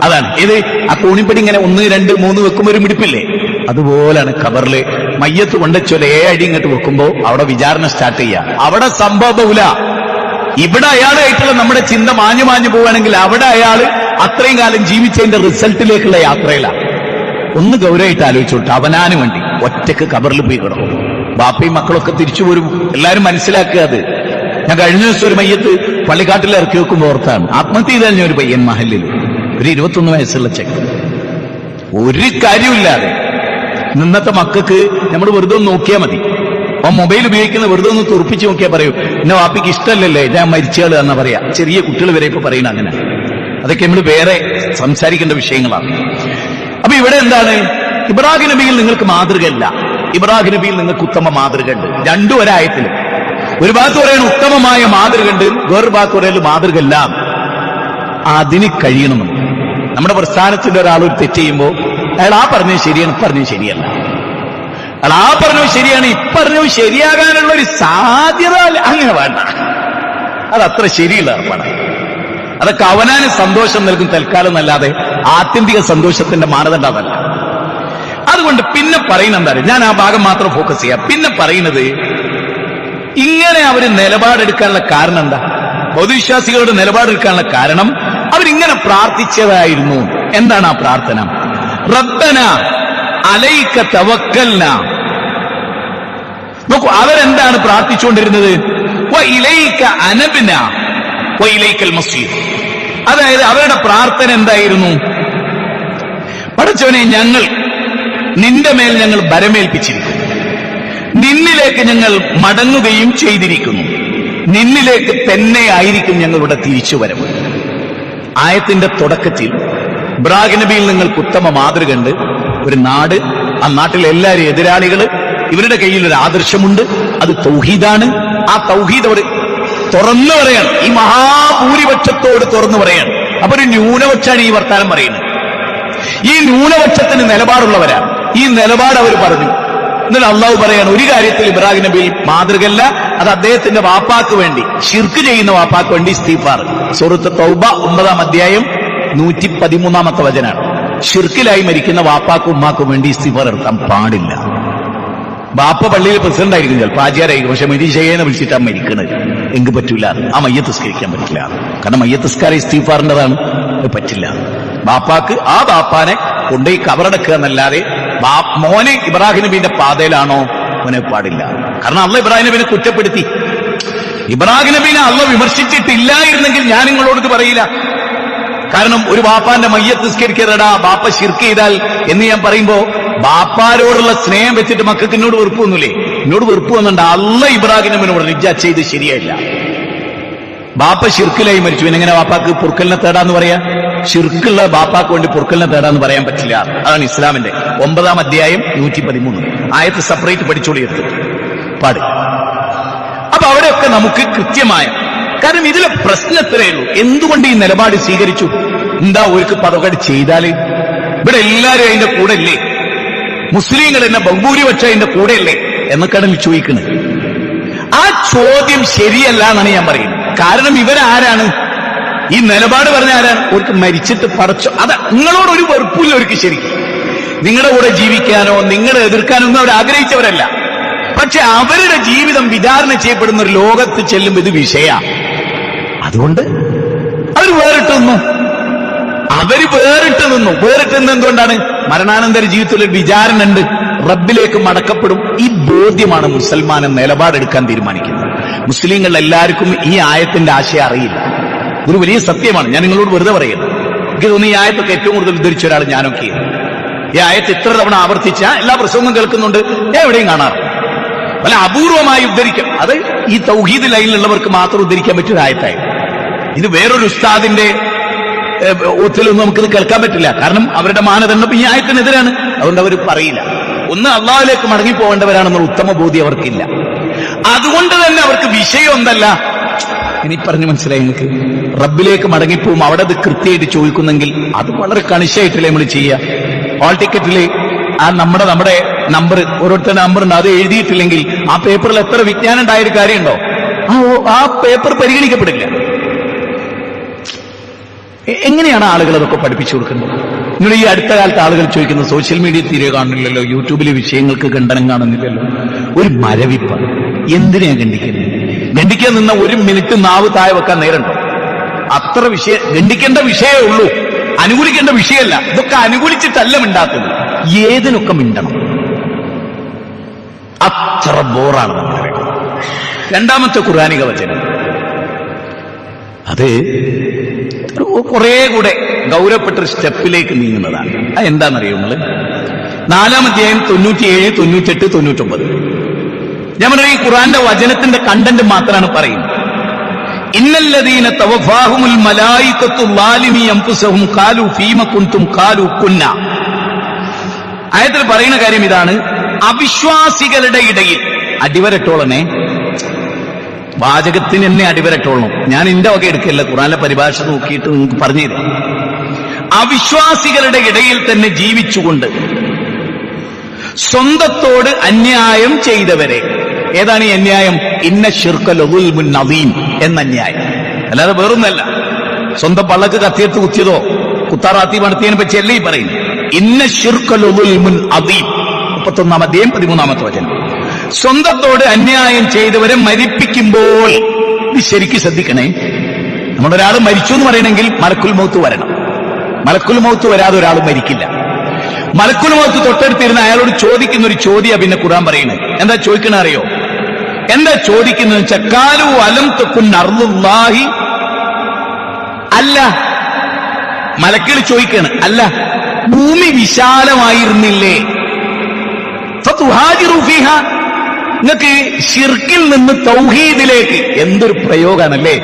അതാണ് ഇത്. ആ കോണിപ്പടി ഇങ്ങനെ 1, 2, 3 വെക്കുമ്പോൾ ഒരു മിടിപ്പില്ലേ? അതുപോലാണ് ഖബറില് മയ്യത്ത് കൊണ്ടുവച്ചോലെ 7 അടി ഇങ്ങോട്ട് വെക്കുമ്പോ അവിടെ വിചാരണ സ്റ്റാർട്ട് ചെയ്യുക. അവിടെ സംഭവബഹുല. ഇവിടെ അയാളായിട്ടുള്ള നമ്മുടെ ചിന്ത മാഞ്ഞു പോവുകയാണെങ്കിൽ അവിടെ അയാള് അത്രയും കാലം ജീവിച്ചതിന്റെ റിസൾട്ടിലേക്കുള്ള യാത്രയിലാണ്. ഒന്ന് ഗൗരവമായിട്ട് ആലോചിച്ചോട്ടെ. അവനാന് വേണ്ടി ഒറ്റക്ക് ഖബറിൽ പോയി കിടക്കും. ബാപ്പയും മക്കളൊക്കെ തിരിച്ചു വരും. എല്ലാരും മനസ്സിലാക്കുക. അത് ഞാൻ കഴിഞ്ഞ ദിവസം ഒരു മയ്യത്ത് പള്ളിക്കാട്ടിൽ ഇറക്കി വെക്കുമ്പോൾ ഓർത്താണ്. ആത്മഹത്യ ചെയ്താൽ ഞാൻ ഒരു പയ്യൻ മഹലിൽ ഒരു 21 വയസ്സുള്ള ചെക്ക്. ഒരു കാര്യമില്ലാതെ ഇന്നത്തെ മക്കൾക്ക് നമ്മൾ വെറുതെ ഒന്ന് നോക്കിയാൽ മതി. ആ മൊബൈൽ ഉപയോഗിക്കുന്ന വെറുതെ ഒന്ന് തുറപ്പിച്ച് നോക്കിയാൽ പറയൂ എന്നെ വാപ്പിക്ക് ഇഷ്ടമല്ലല്ലേ ഞാൻ മരിച്ചാള് എന്നാ പറയാ. ചെറിയ കുട്ടികൾ വരെ ഇപ്പൊ പറയണ അങ്ങനെ. അതൊക്കെ നമ്മൾ വേറെ സംസാരിക്കേണ്ട വിഷയങ്ങളാണ്. അപ്പൊ ഇവിടെ എന്താണ്? ഇബ്രാഹിം നബിയിൽ നിങ്ങൾക്ക് മാതൃകയല്ല. ഇബ്രാഹിം നബിയിൽ നിങ്ങൾക്ക് ഉത്തമ മാതൃക ഉണ്ട്. രണ്ടും ഒരായത്തിൽ. ഒരു ഭാഗത്ത് പറയാൻ ഉത്തമമായ മാതൃക ഉണ്ട്, വേറൊരു ഭാഗത്ത് പറയാൻ മാതൃകയല്ല. അതിന് കഴിയണം. നമ്മുടെ പ്രസ്ഥാനത്തിന്റെ ഒരാൾ ഒരു തെറ്റ് ചെയ്യുമ്പോൾ അയാൾ ആ പറഞ്ഞത് ശരിയാണ്, പറഞ്ഞത് ശരിയല്ല. അയാൾ ആ പറഞ്ഞത് ശരിയാണ്, ഇപ്പറഞ്ഞത് ശരിയാകാനുള്ള ഒരു സാധ്യത അങ്ങനെ വേണ്ട. അതത്ര ശരിയുള്ള ഏർപ്പാടാണ്. അതൊക്കെ അവനാന് സന്തോഷം നൽകും തൽക്കാലം എന്നല്ലാതെ ആത്യന്തിക സന്തോഷത്തിന്റെ മാനദണ്ഡം അതല്ല. അതുകൊണ്ട് പിന്നെ പറയുന്നത് എന്താ? ഞാൻ ആ ഭാഗം മാത്രം ഫോക്കസ് ചെയ്യാം. പിന്നെ പറയുന്നത് ഇങ്ങനെ അവർ നിലപാടെടുക്കാനുള്ള കാരണം എന്താ? ബൗദ്ധവിശ്വാസികളുടെ നിലപാടെടുക്കാനുള്ള കാരണം അവരിങ്ങനെ പ്രാർത്ഥിച്ചതായിരുന്നു. എന്താണ് ആ പ്രാർത്ഥന? റബ്ബന അലൈക തവക്കൽന. നോക്കൂ, അവരെന്താണ് പ്രാർത്ഥിച്ചുകൊണ്ടിരുന്നത്? വ ഇലൈക അനബ്ന വ ഇലൈക്കൽ മസീർ. അതായത് അവരുടെ പ്രാർത്ഥന എന്തായിരുന്നു? പടച്ചവനെ, ഞങ്ങൾ നിന്റെ മേൽ ഞങ്ങൾ ഭരമേൽപ്പിച്ചിരിക്കുന്നു, നിന്നിലേക്ക് ഞങ്ങൾ മടങ്ങുകയും ചെയ്തിരിക്കുന്നു, നിന്നിലേക്ക് തന്നെ ആയിരിക്കും ഞങ്ങളുടെ തിരിച്ചുവരവ്. ആയത്തിന്റെ തുടക്കത്തിൽ ഇബ്രാഹിം നബിയിൽ നിങ്ങൾക്ക് ഉത്തമ മാതൃകയുണ്ട്. ഒരു നാട്, ആ നാട്ടിലെ എല്ലാവരും എതിരാളികള്, ഇവരുടെ കയ്യിൽ ഒരു ആദർശമുണ്ട്. അത് തൗഹീദാണ്. ആ തൗഹീദോട് തുറന്നു പറയാണ്. ഈ മഹാഭൂരിപക്ഷത്തോട് തുറന്നു പറയാണ്. അപ്പൊ ഒരു ന്യൂനപക്ഷമാണ് ഈ വർത്താനം പറയുന്നത്. ഈ ന്യൂനപക്ഷത്തിന് നിലപാടുള്ളവരാണ്. ഈ നിലപാട് അവർ പറഞ്ഞു. എന്നിട്ട് അള്ളാഹു പറയാണ്, ഒരു കാര്യത്തിൽ ഇബ്രാഹിം നബി മാതൃകല്ല, അത് അദ്ദേഹത്തിന്റെ വാപ്പാക്ക് വേണ്ടി, ശിർക്ക് ചെയ്യുന്ന വാപ്പാക്ക് വേണ്ടി ഇസ്തിഗ്ഫാർ. സൂറത്ത് തൗബ 9-ാം അധ്യായം 113-ാമത്തെ വചനാണ്. ശിർക്കിലായി മരിക്കുന്ന വാപ്പാക്കും ഉമ്മാക്കും വേണ്ടി ഇസ്തിഗ്ഫാർ എടുക്കാൻ പാടില്ല. ബാപ്പ പള്ളിയിൽ പ്രസിഡന്റ് ആയിരിക്കും, ചിലപ്പോൾ ആചാരായിരിക്കും, പക്ഷെ മരീഷയെന്ന് വിളിച്ചിട്ടാണ് മരിക്കണത്. എങ്കിൽ പറ്റൂല, ആ മയ്യത്ത് നിസ്കരിക്കാൻ പറ്റില്ല. കാരണം മയ്യത്ത് നിസ്കാരം ഇസ്തിഗ്ഫാറിന്റേതാണ്, പറ്റില്ല. ബാപ്പാക്ക് ആ ബാപ്പാനെ കൊണ്ടുപോയി കബറടക്കുക എന്നല്ലാതെ മോനെ ഇബ്രാഹിം നബീന്റെ പാതയിലാണോ, മോനെ പാടില്ല. കാരണം അള്ളാഹ് ഇബ്രാഹിം നബീനെ കുറ്റപ്പെടുത്തി. ഇബ്രാഹിം നബീനെ അള്ളാഹ് വിമർശിച്ചിട്ടില്ലായിരുന്നെങ്കിൽ ഞാൻ നിങ്ങളോട് പറയില്ല. കാരണം ഒരു ബാപ്പാന്റെ മയ്യത്ത് നിസ്കരിക്കരുതാ, ബാപ്പ ശിർക്ക് ചെയ്താൽ എന്ന് ഞാൻ പറയുമ്പോ ബാപ്പാരോടുള്ള സ്നേഹം വെച്ചിട്ട് മക്കൾക്ക് എന്നോട് വെറുപ്പൊന്നുമില്ലേ? എന്നോട് വെറുപ്പ് വന്നുണ്ട്. അള്ളാഹ് ഇബ്രാഹിം നബീനോട് റിജക്ട് ചെയ്ത് ശരിയായില്ല. ബാപ്പ ശിർക്കിലായി മരിച്ചു, എങ്ങനെ ബാപ്പാക്ക് പൊറുക്കലിനെ തേടാന്ന് പറയാ? ശിർക്കുള്ള ബാപ്പാക്ക് വേണ്ടി പൊറുക്കലിനെ തേടാന്ന് പറയാൻ പറ്റില്ല. അതാണ് ഇസ്ലാമിന്റെ 9-ാം അധ്യായം 113 ആയത്ത് സെപ്പറേറ്റ് പഠിച്ചോളിയെടുത്ത് പാടില്ല. അപ്പൊ അവിടെയൊക്കെ നമുക്ക് കൃത്യമായ, കാരണം ഇതിലെ പ്രശ്നം എത്രയേ ഉള്ളൂ, എന്തുകൊണ്ട് ഈ നിലപാട് സ്വീകരിച്ചു? എന്താ ഒരു പദകട് ചെയ്താല് ഇവിടെ എല്ലാരും അതിന്റെ കൂടെ അല്ലേ? മുസ്ലിങ്ങൾ എന്നെ ബഹുഭൂരിപക്ഷം അതിന്റെ കൂടെ അല്ലേ എന്നൊക്കെയാണ് ചോദിക്കുന്നത്. ആ ചോദ്യം ശരിയല്ല എന്നാണ് ഞാൻ പറയുന്നത്. കാരണം ഇവരാരാണ്? ഈ നിലപാട് പറഞ്ഞ ആരാണ്? അവർക്ക് മരിച്ചിട്ട് പടച്ചോ, അത് നിങ്ങളോടൊരു വെറുപ്പില്ല അവർക്ക്. ശരിക്കും നിങ്ങളുടെ കൂടെ ജീവിക്കാനോ നിങ്ങളെ എതിർക്കാനോ ഒന്നും അവർ ആഗ്രഹിച്ചവരല്ല. പക്ഷെ അവരുടെ ജീവിതം വിചാരണ ചെയ്യപ്പെടുന്ന ഒരു ലോകത്ത് ചെല്ലുമ്പോൾ ഇത് വിഷയമാണ്. അതുകൊണ്ട് അവർ വേറിട്ട് നിന്നു. വേറിട്ട് നിന്ന് എന്തുകൊണ്ടാണ്? മരണാനന്തര ജീവിതത്തിൽ ഒരു വിചാരണ ഉണ്ട്, റബ്ബിലേക്ക് മടക്കപ്പെടും. ഈ ബോധ്യമാണ് മുസൽമാനെ നിലപാടെടുക്കാൻ തീരുമാനിക്കുന്നത്. മുസ്ലിങ്ങൾ എല്ലാവർക്കും ഈ ആയത്തിന്റെ ആശയം അറിയില്ല. ഇതൊരു വലിയ സത്യമാണ്. ഞാൻ നിങ്ങളോട് വെറുതെ പറയുന്നത്. എനിക്ക് തോന്നുന്നു ഈ ആയത്തൊക്കെ ഏറ്റവും കൂടുതൽ ഉദ്ധരിച്ച ഒരാൾ ഞാനൊക്കെ. ഈ ആയത്ത് ഇത്ര തവണ ആവർത്തിച്ച എല്ലാ പ്രസംഗവും കേൾക്കുന്നുണ്ട്, ഞാൻ എവിടെയും കാണാറ്. അല്ല, അപൂർവമായി ഉദ്ധരിക്കാം. അത് ഈ തൗഹീദ് ലൈനിലുള്ളവർക്ക് മാത്രം ഉദ്ധരിക്കാൻ പറ്റിയ ആയത്തായി. ഇത് വേറൊരു ഉസ്താദിന്റെ ഒത്തിലൊന്നും നമുക്കിത് കേൾക്കാൻ പറ്റില്ല. കാരണം അവരുടെ മാനദണ്ഡം ഈ ആയത്തിനെതിരാണ്. അതുകൊണ്ട് അവർ പറയില്ല. ഒന്ന്, അള്ളാഹുലേക്ക് മടങ്ങിപ്പോകേണ്ടവരാണെന്നുള്ള ഉത്തമ ബോധ്യം അവർക്കില്ല. അതുകൊണ്ട് തന്നെ അവർക്ക് വിഷയം എന്തല്ല, ഇനി പറഞ്ഞു മനസ്സിലായി നിങ്ങൾക്ക്? റബ്ബിലേക്ക് മടങ്ങിപ്പോവും. അവിടെ അത് കൃത്യമായിട്ട് ചോദിക്കുന്നെങ്കിൽ അത് വളരെ കണിശായിട്ടല്ലേ നമ്മൾ ചെയ്യുക. ഹാൾ ടിക്കറ്റില് ആ നമ്മുടെ നമ്പർ, ഓരോരുത്തരുടെ നമ്പർ ഉണ്ട്, അത് എഴുതിയിട്ടില്ലെങ്കിൽ ആ പേപ്പറിൽ എത്ര വിജ്ഞാനം ഉണ്ടായൊരു കാര്യമുണ്ടോ? ആ പേപ്പർ പരിഗണിക്കപ്പെടില്ല. എങ്ങനെയാണ് ആളുകൾ അതൊക്കെ പഠിപ്പിച്ചു കൊടുക്കുന്നത്? നിങ്ങൾ ഈ അടുത്ത കാലത്ത് ആളുകൾ ചോദിക്കുന്നത്, സോഷ്യൽ മീഡിയ തീരെ കാണുന്നില്ലല്ലോ, യൂട്യൂബിലെ വിഷയങ്ങൾക്ക് ഖണ്ഡനം കാണുന്നില്ലല്ലോ, ഒരു മരവിപ്പ്. എന്തിനാ ഖണ്ഡിക്കുന്നത്? ഖണ്ഡിക്കാൻ നിന്ന ഒരു മിനിറ്റ് നാവ് താഴെ വെക്കാൻ നേരണ്ടോ? അത്ര ഖണ്ഡിക്കേണ്ട വിഷയമേ ഉള്ളൂ, അനുകൂലിക്കേണ്ട വിഷയമല്ല. ഇതൊക്കെ അനുകൂലിച്ചിട്ടല്ല മിണ്ടാത്തത്, ഏതിനൊക്കെ മിണ്ടണം. അത്ര ബോറാണ് നമ്മൾ. രണ്ടാമത്തെ ഖുർആനിക വചനം, അത് കുറെ കൂടെ ഗൗരവപ്പെട്ടൊരു സ്റ്റെപ്പിലേക്ക് നീങ്ങുന്നതാണ്. അത് എന്താണെന്നറിയോ നിങ്ങൾ? 4-ാം അധ്യായം 97, 98, 99. ഞാൻ പറഞ്ഞ ഈ ഖുർആന്റെ വചനത്തിന്റെ കണ്ടന്റ് മാത്രമാണ് പറയുന്നത്. ഇന്നല്ലദീന തവഫാഹുമുൽ മലായികത്തു ളാലിമി അൻഫുസഹും ഖാലു ഫീമ കുൻതും ഖാലു കുന്ന. ആയത്തിൽ പറയുന്ന കാര്യം ഇതാണ്: അവിശ്വാസികളുടെ ഇടയിൽ അടിവരട്ടോളനെ, വാചകത്തിന് എന്നെ അടിവരട്ടോളണം. ഞാൻ എന്റെ വക എടുക്കല്ല, ഖുർആനിലെ പരിഭാഷ നോക്കിയിട്ട് നിങ്ങൾക്ക് പറഞ്ഞു തരാം. അവിശ്വാസികളുടെ ഇടയിൽ തന്നെ ജീവിച്ചുകൊണ്ട് സ്വന്തത്തോട് അന്യായം ചെയ്തവരെ. ഏതാണ് ഈ അന്യായം? ഇന്ന ശിർക ലദുൽമുൻ അദീം എന്ന അന്യായം, അല്ലാതെ വേറൊന്നല്ല. സ്വന്തം പള്ളക്ക് കത്തിയെടുത്ത് കുത്തിയതോ കുത്താറാത്തി നടത്തിയതിനെ പറ്റിയല്ല ഈ പറയുന്നത്. ഇന്ന ശിർക ലദുൽമുൻ അദീം, 31-ാം അധ്യായം 13-ാമത്തെ വചനം. സ്വന്തത്തോട് അന്യായം ചെയ്തവരെ മരിപ്പിക്കുമ്പോൾ, ഇത് ശരിക്കും ശ്രദ്ധിക്കണേ, നമ്മളൊരാൾ മരിച്ചു എന്ന് പറയണമെങ്കിൽ മലക്കുൽ മൗത്ത് വരണം. മലക്കുൽ മൗത്ത് വരാതെ ഒരാൾ മരിക്കില്ല. മലക്കുൽ മൗത്ത് തൊട്ടടുത്തിരുന്ന അയാളോട് ചോദിക്കുന്ന ഒരു ചോദ്യം പിന്നെ ഖുർആൻ പറയുന്നത്. എന്താ ചോദിക്കണ അറിയോ? എന്താ ചോദിക്കുന്നത് വെച്ചാൽ, ഖാലു അലം തകുൻ അർളുല്ലാഹി, അല്ല, മലക്കുകൾ ചോദിക്കാണ്, അല്ല ഭൂമി വിശാലമായിരുന്നില്ലേ? ഫതുഹാജിറു ഫീഹാ, നിങ്ങൾക്ക് ഷിർക്കിൽ നിന്ന് തൗഹീദിലേക്ക്, എന്തൊരു പ്രയോഗമാണല്ലേ,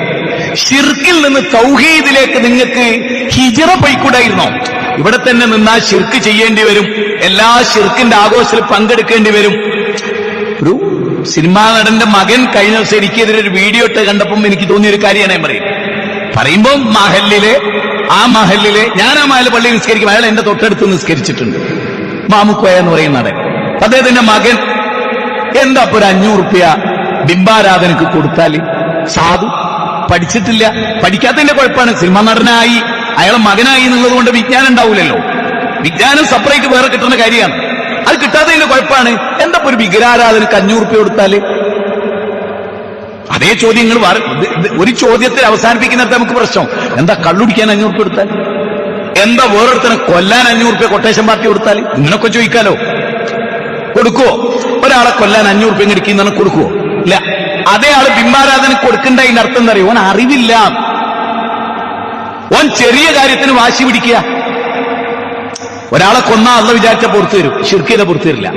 ഷിർക്കിൽ നിന്ന് തൗഹീദിലേക്ക് നിങ്ങൾക്ക് ഹിജ്റ പോയിക്കൂടായിരുന്നോ? ഇവിടെ തന്നെ നിന്നാൽ ഷിർക്ക് ചെയ്യേണ്ടി വരും, എല്ലാ ഷിർക്കിന്റെ ആഘോഷത്തിൽ പങ്കെടുക്കേണ്ടി വരും. ഒരു സിനിമാ നടന്റെ മകൻ കഴിഞ്ഞ ദിവസം എനിക്കെതിരെ ഒരു വീഡിയോ ഇട്ട് കണ്ടപ്പം എനിക്ക് തോന്നിയൊരു കാര്യമാണ് ഞാൻ പറയുമ്പോ ആ മഹലിലെ ഞാൻ ആ മഹൽ പള്ളി നിസ്കരിക്കും, അയാൾ എന്റെ തൊട്ടടുത്ത് നിസ്കരിച്ചിട്ടുണ്ട്. മാമുക്കോയ എന്ന് പറയുന്ന നടൻ. അദ്ദേഹത്തിന്റെ മകൻ എന്താ ഒരു 500 റുപ്യ ബിംബാരാധനക്ക് കൊടുത്താല് സാധു പഠിച്ചിട്ടില്ല, പഠിക്കാത്തതിന്റെ കുഴപ്പമാണ്. സിനിമ നടനായി അയാളെ മകനായി എന്നുള്ളത് കൊണ്ട് വിജ്ഞാനം ഉണ്ടാവില്ലല്ലോ. വിജ്ഞാനം സെപ്പറേറ്റ് വേറെ കിട്ടുന്ന കാര്യമാണ്. അത് കിട്ടാത്തതിന്റെ കുഴപ്പമാണ്. എന്താ ഒരു വിഗ്രഹാരാധനക്ക് 500 റുപ്യ കൊടുത്താല്? അതേ ചോദ്യങ്ങൾ ഒരു ചോദ്യത്തിൽ അവസാനിപ്പിക്കുന്നിടത്ത് നമുക്ക് പ്രശ്നം. എന്താ കള്ളുടിക്കാൻ 500 റുപ്യ കൊടുത്താൽ? എന്താ വേറൊരുത്തനെ കൊല്ലാൻ 500 റുപ്യ കൊട്ടേഷൻ പാർട്ടി കൊടുത്താൽ? ഇങ്ങനൊക്കെ ചോദിക്കാലോ. കൊടുക്കുവോ? ഒരാളെ കൊല്ലാൻ 500 റുപ്യ ഇടിക്കുന്നതാണ് കൊടുക്കുവോ? ഇല്ല. അതേ ആള് ബിംബാരാധന കൊടുക്കണ്ട അതിന്റെ അർത്ഥം എന്താ അറിയോ? ഓൻ അറിവില്ല, ഓൻ ചെറിയ കാര്യത്തിന് വാശി പിടിക്കുക. ഒരാളെ കൊന്നാ അള്ള വിചാരിച്ച പുറത്തു വരും, ശിർക്ക് ചെയ്ത പുറത്തു വരില്ല.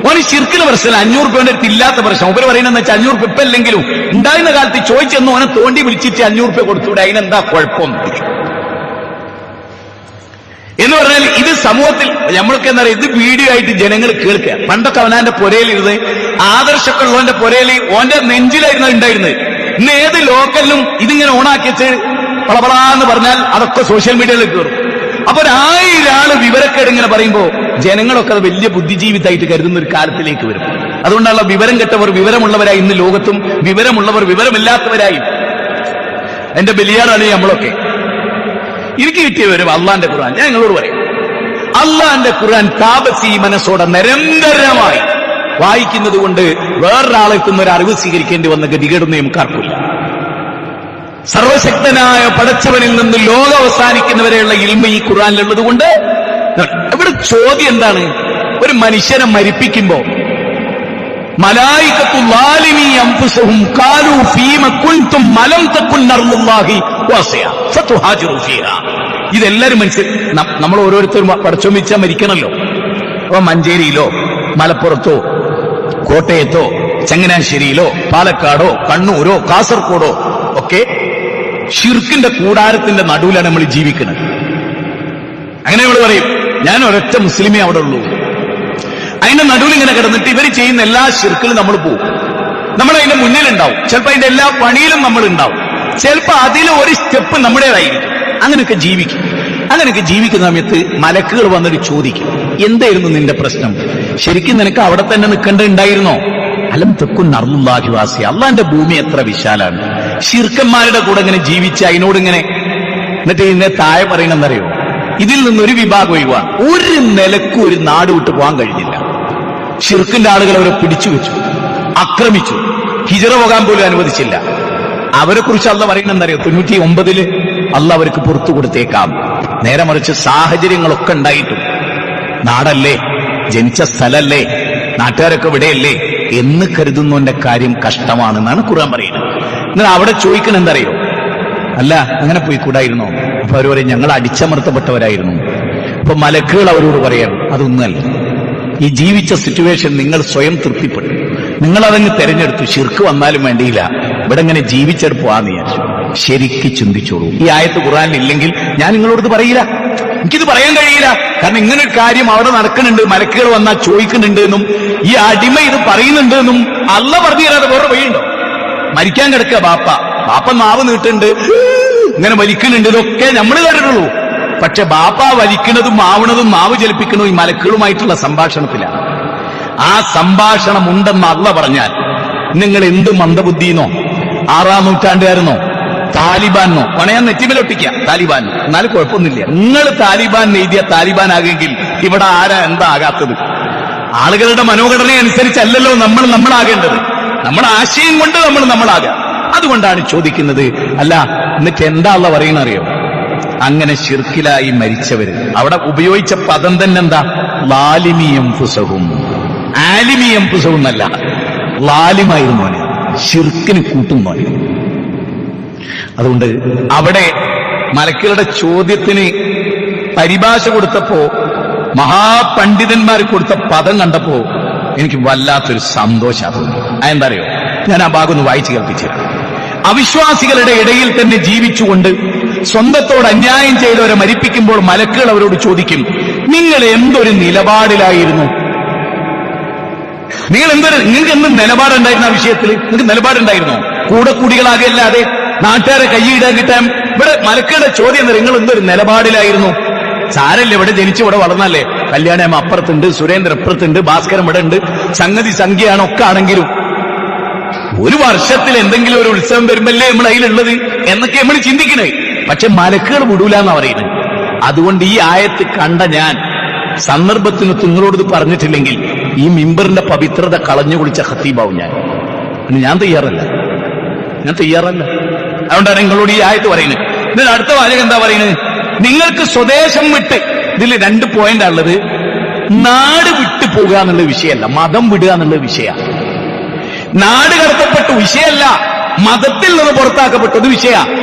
ഓന് ശിർക്കിന് പ്രശ്നമില്ല, 500 റുപ്യന്റെ അടുത്ത് ഇല്ലാത്ത പ്രശ്നം. ഉപരി പറയുന്നതെന്ന് വെച്ചാൽ 500 റുപ്യ ഇപ്പല്ലെങ്കിലും ഉണ്ടായിരുന്ന കാലത്ത് ചോദിച്ചെന്ന് ഓനെ തോണ്ടി വിളിച്ചിട്ട് 500 റുപ്യ കൊടുത്തൂടെ, അതിനെന്താ കുഴപ്പം എന്ന് പറഞ്ഞാൽ ഇത് സമൂഹത്തിൽ നമ്മൾക്ക് എന്താ പറയുക, ഇത് വീഡിയോ ആയിട്ട് ജനങ്ങൾ കേൾക്കുക. പണ്ടൊക്കെ അവനാന്റെ പുരയിലിരുന്ന് ആദർശമൊക്കെ ഉള്ളവന്റെ പുരയിൽ ഓന്റെ നെഞ്ചിലായിരുന്നു ഉണ്ടായിരുന്നത്. ഇന്ന് ഏത് ലോക്കലിലും ഇതിങ്ങനെ ഓണാക്കിച്ച് പളപളാന്ന് പറഞ്ഞാൽ അതൊക്കെ സോഷ്യൽ മീഡിയയിലേക്ക് കയറും. അപ്പൊ 1000 ആള് വിവരക്കേട് ഇങ്ങനെ പറയുമ്പോ ജനങ്ങളൊക്കെ അത് വലിയ ബുദ്ധിജീവിതായിട്ട് കരുതുന്ന ഒരു കാലത്തിലേക്ക് വരും. അതുകൊണ്ടുള്ള വിവരം കെട്ടവർ വിവരമുള്ളവരായി ഇന്ന് ലോകത്തും, വിവരമുള്ളവർ വിവരമില്ലാത്തവരായി. എന്റെ ബലിയാറാണ് നമ്മളൊക്കെ. എനിക്ക് കിട്ടിയ വരും അള്ളാന്റെ ഖുർആൻ. ഞാൻ നിങ്ങളോട് പറയും, അള്ളാന്റെ ഖുർആൻ താപസി മനസ്സോടെ നിരന്തരമായി വായിക്കുന്നത് കൊണ്ട് വേറൊരാളെത്തുന്ന ഒരു അറിവ് സ്വീകരിക്കേണ്ടി വന്ന ഗതികേടൊന്നും നമുക്ക് ആർക്കില്ല. സർവശക്തനായ പടച്ചവനിൽ നിന്ന് ലോകം അവസാനിക്കുന്നവരെയുള്ള ഇൽമ ഈ ഖുർആനിലുള്ളത് കൊണ്ട്. ഇവിടെ ചോദ്യം എന്താണ്? ഒരു മനുഷ്യനെ മരിപ്പിക്കുമ്പോ മലായികത്തു ളാലിമി അൻഫുസഹും ഖാലൂ ഫീമ കുൻതും മലം തകുൻ അർളുല്ലാഹി വാസിയ ഫതുഹാജിറു ഫീഹാ. ഇതെല്ലാരും നമ്മൾ ഓരോരുത്തരും പടച്ചോമിച്ചാ മരിക്കണല്ലോ. അപ്പൊ മഞ്ചേരിയിലോ മലപ്പുറത്തോ കോട്ടയത്തോ ചങ്ങനാശ്ശേരിയിലോ പാലക്കാടോ കണ്ണൂരോ കാസർഗോഡോ ഒക്കെ ശിർക്കിന്റെ കൂടാരത്തിന്റെ നടുവിലാണ് നമ്മൾ ജീവിക്കുന്നത്. അങ്ങനെ നമ്മൾ പറയും, ഞാൻ ഒരൊറ്റ മുസ്ലിമേ അവിടെ ഉള്ളൂ. അതിന്റെ നടുവിൽ ഇങ്ങനെ കിടന്നിട്ട് ഇവർ ചെയ്യുന്ന എല്ലാ ശിർക്കിലും നമ്മൾ പോകും. നമ്മൾ അതിന്റെ മുന്നിലുണ്ടാവും. ചിലപ്പോൾ അതിന്റെ എല്ലാ പണിയിലും നമ്മൾ ഉണ്ടാവും. ചിലപ്പോൾ അതിൽ ഒരു സ്റ്റെപ്പ് നമ്മുടേതായിരിക്കും. അങ്ങനെയൊക്കെ ജീവിക്കും. അങ്ങനെയൊക്കെ ജീവിക്കുന്ന സമയത്ത് മലക്കുകൾ വന്നിട്ട് ചോദിക്കും, എന്തായിരുന്നു നിന്റെ പ്രശ്നം? ശരിക്കും നിനക്ക് അവിടെ തന്നെ നിൽക്കേണ്ടതുണ്ടായിരുന്നോ? അലം തക്കുൻ അർളുല്ലാഹി വാസിയ. അള്ളാന്റെ ഭൂമി എത്ര വിശാലാണ്. ശിർക്കന്മാരുടെ കൂടെ ഇങ്ങനെ ജീവിച്ച് അതിനോടിങ്ങനെ എന്നിട്ട് ഇതിനെ താഴെ പറയണമെന്നറിയോ? ഇതിൽ നിന്നൊരു വിഭാഗം ഒഴിവാണ്. ഒരു നിലക്കും ഒരു നാട് വിട്ട് പോകാൻ കഴിഞ്ഞില്ല. ശിർക്കിന്റെ ആളുകൾ അവരെ പിടിച്ചു വെച്ചു, ആക്രമിച്ചു, ഹിജറ പോകാൻ പോലും അനുവദിച്ചില്ല. അവരെ കുറിച്ച് അള്ള പറയണമെന്നറിയോ? 99 അള്ള അവർക്ക് പുറത്തു കൊടുത്തേക്കാം. നേരെ മറിച്ച് സാഹചര്യങ്ങളൊക്കെ ഉണ്ടായിട്ടും നാടല്ലേ, ജനിച്ച സ്ഥലല്ലേ, നാട്ടുകാരൊക്കെ ഇവിടെയല്ലേ എന്ന് കരുതുന്നവന്റെ കാര്യം കഷ്ടമാണെന്നാണ് ഖുർആൻ പറയുന്നത്. എന്നാൽ അവിടെ ചോദിക്കണം എന്തറിയോ? അല്ല അങ്ങനെ പോയി കൂടായിരുന്നോ? അപ്പൊ അവർ പറയും, ഞങ്ങൾ അടിച്ചമർത്തപ്പെട്ടവരായിരുന്നു. അപ്പൊ മലക്കുകൾ അവരോട് പറയാം, അതൊന്നല്ല, ഈ ജീവിച്ച സിറ്റുവേഷൻ നിങ്ങൾ സ്വയം തൃപ്തിപ്പെട്ടു, നിങ്ങൾ അതങ്ങ് തെരഞ്ഞെടുത്തു. ശിർക്ക് വന്നാലും വേണ്ടിയില്ല, ഇവിടെ ഇങ്ങനെ ജീവിച്ചെടുപ്പാന്ന് വിചാരിച്ചു. ശരിക്ക് ചിന്തിച്ചോളൂ. ഈ ആയത്ത് ഖുർആനിൽ ഇല്ലെങ്കിൽ ഞാൻ നിങ്ങളോട് പറയില്ല, എനിക്കിത് പറയാൻ കഴിയില്ല. കാരണം ഇങ്ങനെ ഒരു കാര്യം അവിടെ നടക്കുന്നുണ്ട്, മലക്കുകൾ വന്നാൽ ചോദിക്കുന്നുണ്ട് എന്നും ഈ അടിമ ഇത് പറയുന്നുണ്ട് എന്നും അള്ള പറഞ്ഞു തരാതെ വേറെ വഴിയുണ്ടോ? മരിക്കാൻ കിടക്കുക ബാപ്പ നാവ് നീട്ടുന്നുണ്ട്, ഇങ്ങനെ വലിക്കുന്നുണ്ട്, ഇതൊക്കെ നമ്മൾ കേട്ടിട്ടുള്ളൂ. പക്ഷെ ബാപ്പ വലിക്കുന്നതും ആവണതും നാവ് ചലിപ്പിക്കുന്നതും ഈ മലക്കുകളുമായിട്ടുള്ള സംഭാഷണത്തിലാണ്. ആ സംഭാഷണം ഉണ്ടെന്ന് അള്ള പറഞ്ഞാൽ നിങ്ങൾ എന്ത് മന്ദബുദ്ധിന്നോ 6-ാം നൂറ്റാണ്ടുകാരെന്നോ താലിബാനോ പണയാൻ നെറ്റിമലൊട്ടിക്കുക, താലിബാൻ എന്നാലും കുഴപ്പമൊന്നുമില്ല. നിങ്ങൾ താലിബാൻ എഴുതിയ താലിബാൻ ആകെങ്കിൽ ഇവിടെ ആരാ എന്താ ആകാത്തത്? ആളുകളുടെ മനോഘടന അനുസരിച്ചല്ലല്ലോ നമ്മളാകേണ്ടത്. നമ്മുടെ ആശയം കൊണ്ട് നമ്മളാകാം. അതുകൊണ്ടാണ് ചോദിക്കുന്നത്, അല്ല എന്നിട്ട് എന്താ അള്ള പറയണറിയോ? അങ്ങനെ ശിർക്കിലായി മരിച്ചവര് അവിടെ ഉപയോഗിച്ച പദം തന്നെ എന്താ? ലാലിമിയം പുസവും. ആലിമിയം പുസവും എന്നല്ല, ലാലിമായിരുന്നു മോനെ, ശിർക്കിന് കൂട്ടുന്നോനെ. അതുകൊണ്ട് അവിടെ മലക്കുകളുടെ ചോദ്യത്തിന് പരിഭാഷ കൊടുത്തപ്പോ, മഹാപണ്ഡിതന്മാർ കൊടുത്ത പദം കണ്ടപ്പോ എനിക്ക് വല്ലാത്തൊരു സന്തോഷം തോന്നി. അതെന്താ അറിയോ? ഞാൻ ആ ഭാഗം ഒന്ന് വായിച്ചു കേൾപ്പിച്ചുതരാം. അവിശ്വാസികളുടെ ഇടയിൽ തന്നെ ജീവിച്ചുകൊണ്ട് സ്വന്തത്തോട് അന്യായം ചെയ്തവരെ മരിപ്പിക്കുമ്പോൾ മലക്കുകൾ അവരോട് ചോദിക്കും, നിങ്ങൾ എന്തൊരു നിലപാടിലായിരുന്നു? നിങ്ങൾക്ക് എന്ത് നിലപാടുണ്ടായിരുന്നു ആ വിഷയത്തിൽ? നിങ്ങൾക്ക് നിലപാടുണ്ടായിരുന്നോ? കൂടെ കൂടികളാകല്ലാതെ നാട്ടുകാരെ കൈയിടാൻ കിട്ടാൻ. ഇവിടെ മലക്കുകളുടെ ചോദ്യം, നിങ്ങൾ എന്തൊരു നിലപാടിലായിരുന്നു? സാരല്ലേ, ഇവിടെ ജനിച്ചു ഇവിടെ വളർന്നല്ലേ, കല്യാണം അപ്പുറത്തുണ്ട്, സുരേന്ദ്രൻ അപ്പുറത്തുണ്ട്, ഭാസ്കരൻ ഇവിടെ ഉണ്ട്, സംഗതി സംഖ്യയാണ് ഒക്കെ ആണെങ്കിലും ഒരു വർഷത്തിൽ എന്തെങ്കിലും ഒരു ഉത്സവം വരുമ്പല്ലേ നമ്മൾ അതിലുള്ളത് എന്നൊക്കെ നമ്മൾ ചിന്തിക്കണേ. പക്ഷെ മലക്കുകൾ വിടൂല എന്നാ പറയുന്നത്. അതുകൊണ്ട് ഈ ആയത്ത് കണ്ട ഞാൻ സന്ദർഭത്തിന് നിങ്ങളോട് പറഞ്ഞിട്ടില്ലെങ്കിൽ ഈ മിമ്പറിന്റെ പവിത്രത കളഞ്ഞു കുളിച്ച ഖത്തീബാവും ഞാൻ തയ്യാറല്ല. അതുകൊണ്ടാണ് നിങ്ങളോട് ഈ ആയത്ത് പറയുന്നത്. ഇതിന് അടുത്ത വാചകം എന്താ പറയുന്നത്? നിങ്ങൾക്ക് സ്വദേശം വിട്ട്, ഇതിൽ 2 പോയിന്റാ ഉള്ളത്. നാട് വിട്ടു പോകുക എന്നുള്ള വിഷയമല്ല, മതം വിടുക എന്നുള്ള വിഷയമാണ്. നാട് കടത്തപ്പെട്ടു വിഷയമല്ല, മതത്തിൽ നിന്ന് പുറത്താക്കപ്പെട്ടത് വിഷയ.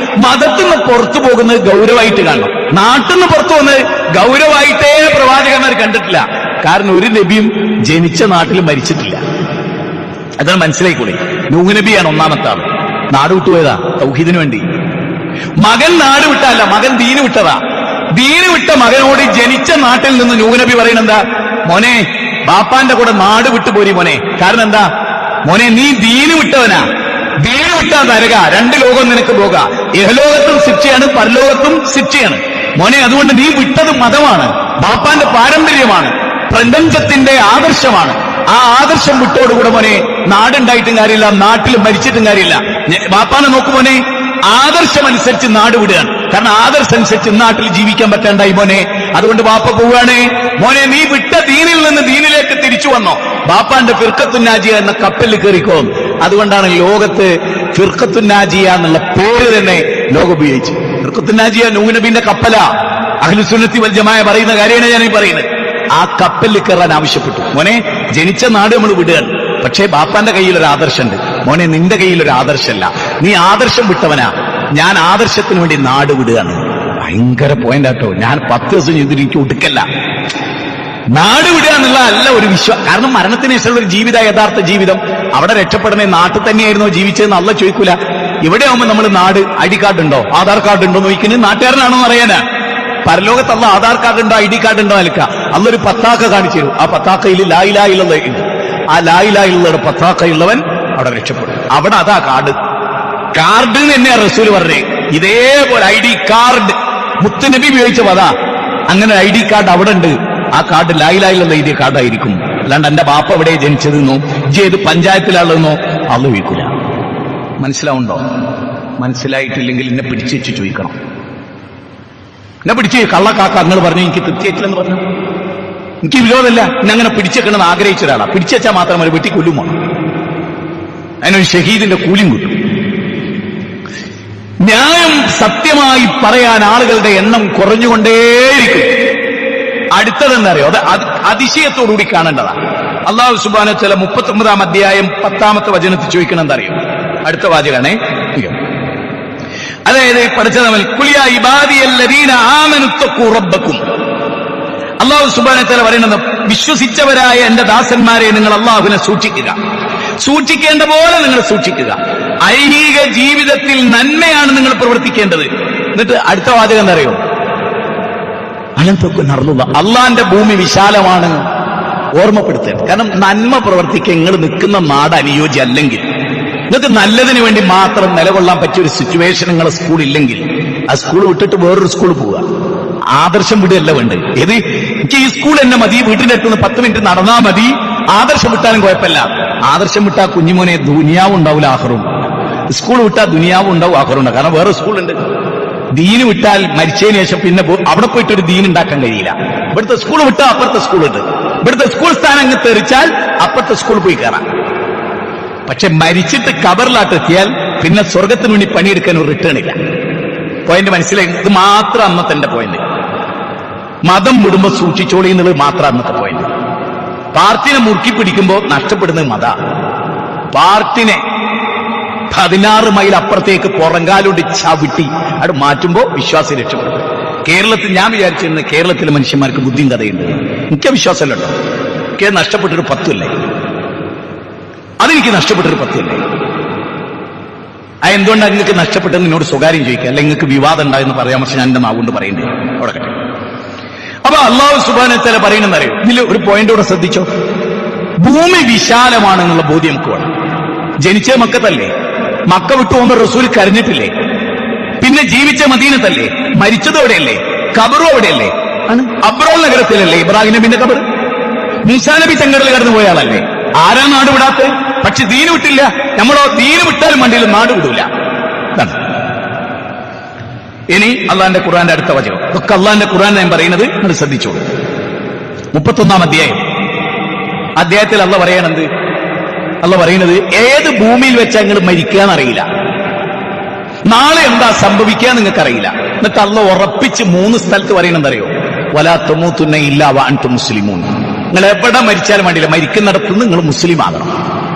മതത്തിൽ നിന്ന് പുറത്തു പോകുന്നത് ഗൗരവമായിട്ട് കാണണം. നാട്ടിൽ നിന്ന് പുറത്തു പോകുന്നത് ഗൗരവമായിട്ടേ പ്രവാചകന്മാർ കണ്ടിട്ടില്ല. കാരണം ഒരു നബിയും ജനിച്ച നാട്ടിൽ മരിച്ചിട്ടില്ല. അതാണ് മനസ്സിലായിക്കൂടെ. നൂഹ് നബിയാണ് ഒന്നാമത്തെ ആൾ. നാട് വിട്ടുപോയതാ തൗഹീദിന് വേണ്ടി. മകൻ നാട് വിട്ടല്ല, മകൻ ദീന് വിട്ടതാ. ദീന് വിട്ട മകനോട് ജനിച്ച നാട്ടിൽ നിന്ന് നൂഹ് നബി പറയുന്നെന്താ? മോനെ, ബാപ്പാന്റെ കൂടെ നാട് വിട്ടുപോരി മോനെ. കാരണം എന്താ? മോനെ, നീ ദീന് വിട്ടവനാ. ദീന് വിട്ടാ തരക, 2 ലോകം നിനക്ക് പോക. ഇഹലോകത്തും ശിക്ഷയാണ്, പരലോകത്തും ശിക്ഷയാണ് മോനെ. അതുകൊണ്ട് നീ വിട്ടത് മതമാണ്, ബാപ്പാന്റെ പാരമ്പര്യമാണ്, പ്രപഞ്ചത്തിന്റെ ആദർശമാണ്. ആ ആദർശം വിട്ടോടുകൂടെ മോനെ നാടുണ്ടായിട്ടും കാര്യമില്ല, നാട്ടിൽ മരിച്ചിട്ടും കാര്യമില്ല. ബാപ്പാനെ നോക്കു മോനെ, ആദർശമനുസരിച്ച് നാട് വിടുകയാണ്. കാരണം ആദർശം അനുസരിച്ച് നാട്ടിൽ ജീവിക്കാൻ പറ്റാണ്ടായി മോനെ. അതുകൊണ്ട് ബാപ്പ പോവുകയാണ്. മോനെ, നീ വിട്ട ദീനിൽ നിന്ന് ദീനിലേക്ക് തിരിച്ചു വന്നോ. ബാപ്പാന്റെ ഫിർഖത്തുന്നാജിയ എന്ന കപ്പലിൽ കയറിക്കോ. അതുകൊണ്ടാണ് ലോകത്ത് ഫിർഖത്തുന്നാജിയ എന്നുള്ള പേര് തന്നെ ലോകം ഉപയോഗിച്ചു. ഫിർഖത്തുന്നാജിയ നൂഹ് നബിന്റെ കപ്പലാ. അഹ്ലുസുന്നത്തി വൽ ജമാഅ പറയുന്ന കാര്യമാണ് ഞാൻ ഈ പറയുന്നത്. ആ കപ്പലിൽ കയറാൻ ആവശ്യപ്പെട്ടു. മോനെ, ജനിച്ച നാട് നമ്മൾ വിടുകയാണ്, പക്ഷേ ബാപ്പാന്റെ കയ്യിൽ ഒരു ആദർശമുണ്ട്. മോനെ, നിന്റെ കയ്യിൽ ഒരു ആദർശമല്ല, നീ ആദർശം വിട്ടവനാ. ഞാൻ ആദർശത്തിന് വേണ്ടി നാട് വിടുകയാണ്. ഭയങ്കര പോയിന്റ് ആട്ടോ. ഞാൻ 10 ദിവസം ചെയ്തിട്ട് എനിക്ക് ഒടുക്കല്ല. നാട് വിടുക എന്നുള്ളതല്ല ഒരു വിശ്വാസം. കാരണം മരണത്തിന് ശേഷമുള്ള ഒരു ജീവിത, യഥാർത്ഥ ജീവിതം. അവിടെ രക്ഷപ്പെടുന്ന നാട്ടിൽ തന്നെയായിരുന്നോ ജീവിച്ചതെന്ന് അല്ല ചോദിക്കൂല. ഇവിടെ ആവുമ്പോൾ നമ്മൾ നാട്, ID കാർഡ് ഉണ്ടോ, ആധാർ കാർഡ് ഉണ്ടോ നോക്കുന്നത് നാട്ടുകാരനാണോ എന്ന് അറിയാനാ. പരലോകത്തല്ല ആധാർ കാർഡ് ഉണ്ടോ, ID കാർഡ് ഉണ്ടോ അലക്ക. അല്ലൊരു പത്താക്ക കാണിച്ചു തരും. ആ പത്താക്കയിൽ ലാ ഇലാഹ ഇല്ലല്ലാഹ് ഉണ്ട്. ആ ലാ ഇലാഹ ഇല്ലല്ലാഹയുടെ പത്താക്കയുള്ളവൻ അവിടെ രക്ഷപ്പെടും. അവിടെ അതാ കാർഡ്. കാർഡ് തന്നെയാ റസൂൽ പറഞ്ഞേ. ഇതേപോലെ ID കാർഡ് മുത്തുനബി ഉപയോഗിച്ച പതാ. അങ്ങനെ ID കാർഡ് അവിടെ ഉണ്ട്. ആ കാർഡ് ലാ ഇലാഹ ഇല്ലല്ലാഹ് എഴുതിയ കാർഡായിരിക്കും. അല്ലാണ്ട് എന്റെ ബാപ്പ എവിടെ ജനിച്ചതെന്നോ ഏത് പഞ്ചായത്തിലാണെന്നോ അള്ള ചോദിക്കൂല. മനസ്സിലാവുണ്ടോ? മനസ്സിലായിട്ടില്ലെങ്കിൽ എന്നെ പിടിച്ചു വെച്ച് ചോദിക്കണം. എന്നെ പിടിച്ച് കള്ളക്കാക്ക നിങ്ങൾ പറഞ്ഞു, എനിക്ക് തൃപ്തിയായിട്ടില്ലെന്ന് പറഞ്ഞു. എനിക്ക് വിരോധമില്ല. എന്നെ അങ്ങനെ പിടിച്ചേക്കണമെന്ന് ആഗ്രഹിച്ച ഒരാളാ. പിടിച്ചുവെച്ചാൽ മാത്രം ഒരു വെട്ടി കൊല്ലുമോ. അതിനൊരു ഷഹീദിന്റെ കൂലിയും കിട്ടും. ന്യായം സത്യമായി പറയാൻ ആളുകളുടെ എണ്ണം കുറഞ്ഞുകൊണ്ടേയിരിക്കും. അടുത്തതെന്നറിയോ? അത് അതിശയത്തോടുകൂടി കാണേണ്ടതാ. അല്ലാഹു സുബ്ഹാനഹു വ തആല 39-ാം അധ്യായം 10-ാമത്തെ വചനത്തിൽ ചോദിക്കണം എന്തറിയോ? അടുത്ത വാചകമാണേ. അതായത് പഠിച്ചതവൻ കുലിയ ഇബാദിയല്ലദീന ആമനു തഖൂ റബ്ബക്കും. അല്ലാഹു സുബ്ഹാനഹു വ തആല പറയുന്നത്, വിശ്വസിച്ചവരായ എന്റെ ദാസന്മാരെ നിങ്ങൾ അല്ലാഹുവിനെ സൂക്ഷിക്കുക. സൂക്ഷിക്കേണ്ട പോലെ നിങ്ങൾ സൂക്ഷിക്കുക. ഐഹിക ജീവിതത്തിൽ നന്മയാണ് നിങ്ങൾ പ്രവർത്തിക്കേണ്ടത്. എന്നിട്ട് അടുത്ത വാചകം എന്തറിയോ? അള്ളാന്റെ ഭൂമി വിശാലമാണ്. ഓർമ്മപ്പെടുത്തുക. കാരണം നന്മ പ്രവർത്തിക്കാൻ നിങ്ങൾ നിൽക്കുന്ന നാട് അനുയോജ്യം അല്ലെങ്കിൽ, നിങ്ങൾക്ക് നല്ലതിന് വേണ്ടി മാത്രം നിലകൊള്ളാൻ പറ്റിയ ഒരു സിറ്റുവേഷൻ നിങ്ങളെ സ്കൂളില്ലെങ്കിൽ ആ സ്കൂൾ വിട്ടിട്ട് വേറൊരു സ്കൂൾ പോവുക. ആദർശം വിടുകയല്ല വേണ്ടത്. ഏത് എനിക്ക് ഈ സ്കൂൾ എന്നെ മതി, വീട്ടിന്റെ അടുത്ത് 10 മിനിറ്റ് നടന്നാ മതി, ആദർശം വിട്ടാലും കുഴപ്പമില്ല. ആദർശം വിട്ടാ കുഞ്ഞുമോനെ ദുനിയാവും ഉണ്ടാവില്ല ആഖിറും. സ്കൂൾ വിട്ടാൽ ദുനിയാവും ഉണ്ടാവും ആഖിറും ഉണ്ടാവും. കാരണം വേറെ സ്കൂളുണ്ട്. ദീന് വിട്ടാൽ മരിച്ചതിന് ശേഷം പിന്നെ അവിടെ പോയിട്ടൊരു ദീൻ ഉണ്ടാക്കാൻ കഴിയില്ല. ഇവിടുത്തെ സ്കൂൾ വിട്ടാൽ അപ്പുറത്തെ സ്കൂളുണ്ട്. ഇവിടുത്തെ സ്കൂൾ സ്ഥാനം അങ്ങ് തെറിച്ചാൽ അപ്പുറത്തെ സ്കൂൾ പോയി കയറാം. പക്ഷെ മരിച്ചിട്ട് കബറിലാട്ടെത്തിയാൽ പിന്നെ സ്വർഗത്തിന് വേണ്ടി പണിയെടുക്കാൻ ഒരു റിട്ടേൺ ഇല്ല. പോയിന്റ് മനസ്സിലായി? ഇത് മാത്രം അന്നത്തെ എന്റെ പോയിന്റ്. മതം വിടുമ്പോ സൂക്ഷിച്ചോളി എന്നുള്ളത് മാത്രം അന്നത്തെ പോയിന്റ്. പാർട്ടിനെ മുറുക്കി പിടിക്കുമ്പോൾ നഷ്ടപ്പെടുന്നത് മത. പാർട്ടിനെ 16 മൈൽ അപ്പുറത്തേക്ക് പുറങ്കാലോട് ചവിട്ടി അവിടെ മാറ്റുമ്പോ വിശ്വാസം രക്ഷപ്പെടും. കേരളത്തിൽ ഞാൻ വിചാരിച്ചിരുന്നത് കേരളത്തിലെ മനുഷ്യന്മാർക്ക് ബുദ്ധിയും കഥയുണ്ട്. എനിക്ക് വിശ്വാസമല്ലോ. എനിക്ക് നഷ്ടപ്പെട്ടൊരു 10 അല്ലേ, അതെനിക്ക് നഷ്ടപ്പെട്ടൊരു 10 അല്ലേ. എന്തുകൊണ്ടാണ് നിങ്ങൾക്ക് നഷ്ടപ്പെട്ടെന്ന് എന്നോട് സ്വകാര്യം ചോദിക്കുക. അല്ലെങ്കിൽ നിങ്ങൾക്ക് വിവാദം ഉണ്ടായെന്ന് പറയാൻ, പക്ഷെ ഞാൻ എന്റെ നാവുകൊണ്ട് പറയണ്ടേ അവിടെ കട്ടെ. അപ്പൊ അല്ലാഹു സുബ്ഹാനഹു വ തആല പറയുന്നറിയോ? ഇതിൽ ഒരു പോയിന്റ് കൂടെ ശ്രദ്ധിച്ചോ. ഭൂമി വിശാലമാണെന്നുള്ള ബോധ്യം നമുക്ക് വേണം. ജനിച്ച മക്കത്തല്ലേ, മക്ക വിട്ടു പോകുമ്പോൾ റസൂൽ കരഞ്ഞിട്ടില്ലേ? പിന്നെ ജീവിച്ച മദീനത്തല്ലേ, മരിച്ചതും അവിടെയല്ലേ, ഖബറും അവിടെയല്ലേ. ആണ്. അബ്രോൾ നഗരത്തിലല്ലേ ഇബ്രാഹിം നബിന്റെ ഖബർ? മൂസാ നബി ചെങ്കടൽ കടന്നു പോയ ആളല്ലേ? ആരാ നാട് വിടാത്ത? പക്ഷെ ദീന് വിട്ടില്ല. നമ്മളോ ദീന് വിട്ടാലും വണ്ടിയിലും നാട് വിടൂല. ഇനി അള്ളാന്റെ ഖുർആന്റെ അടുത്ത വചനം, ഇതൊക്കെ അള്ളാന്റെ ഖുർആൻ ഞാൻ പറയുന്നത് നിങ്ങൾ ശ്രദ്ധിച്ചോളൂ. 31-ാം അധ്യായത്തിൽ അള്ള പറയണത്, അള്ള പറയുന്നത് ഏത് ഭൂമിയിൽ വെച്ചാൽ നിങ്ങൾ മരിക്കാന്നറിയില്ല, നാളെ എന്താ സംഭവിക്കുക നിങ്ങൾക്കറിയില്ല. എന്നിട്ട് അള്ള ഉറപ്പിച്ച് 3 സ്ഥലത്ത് പറയണെന്നറിയോ? വലാ തമൂതുന്ന ഇല്ലാ വഅൻതും മുസ്ലിമൂൻ. നിങ്ങൾ എവിടെ മരിച്ചാലും വേണ്ടില്ല, മരിക്കുന്നിടത്തുനിന്ന് നിങ്ങൾ മുസ്ലിം ആകണം.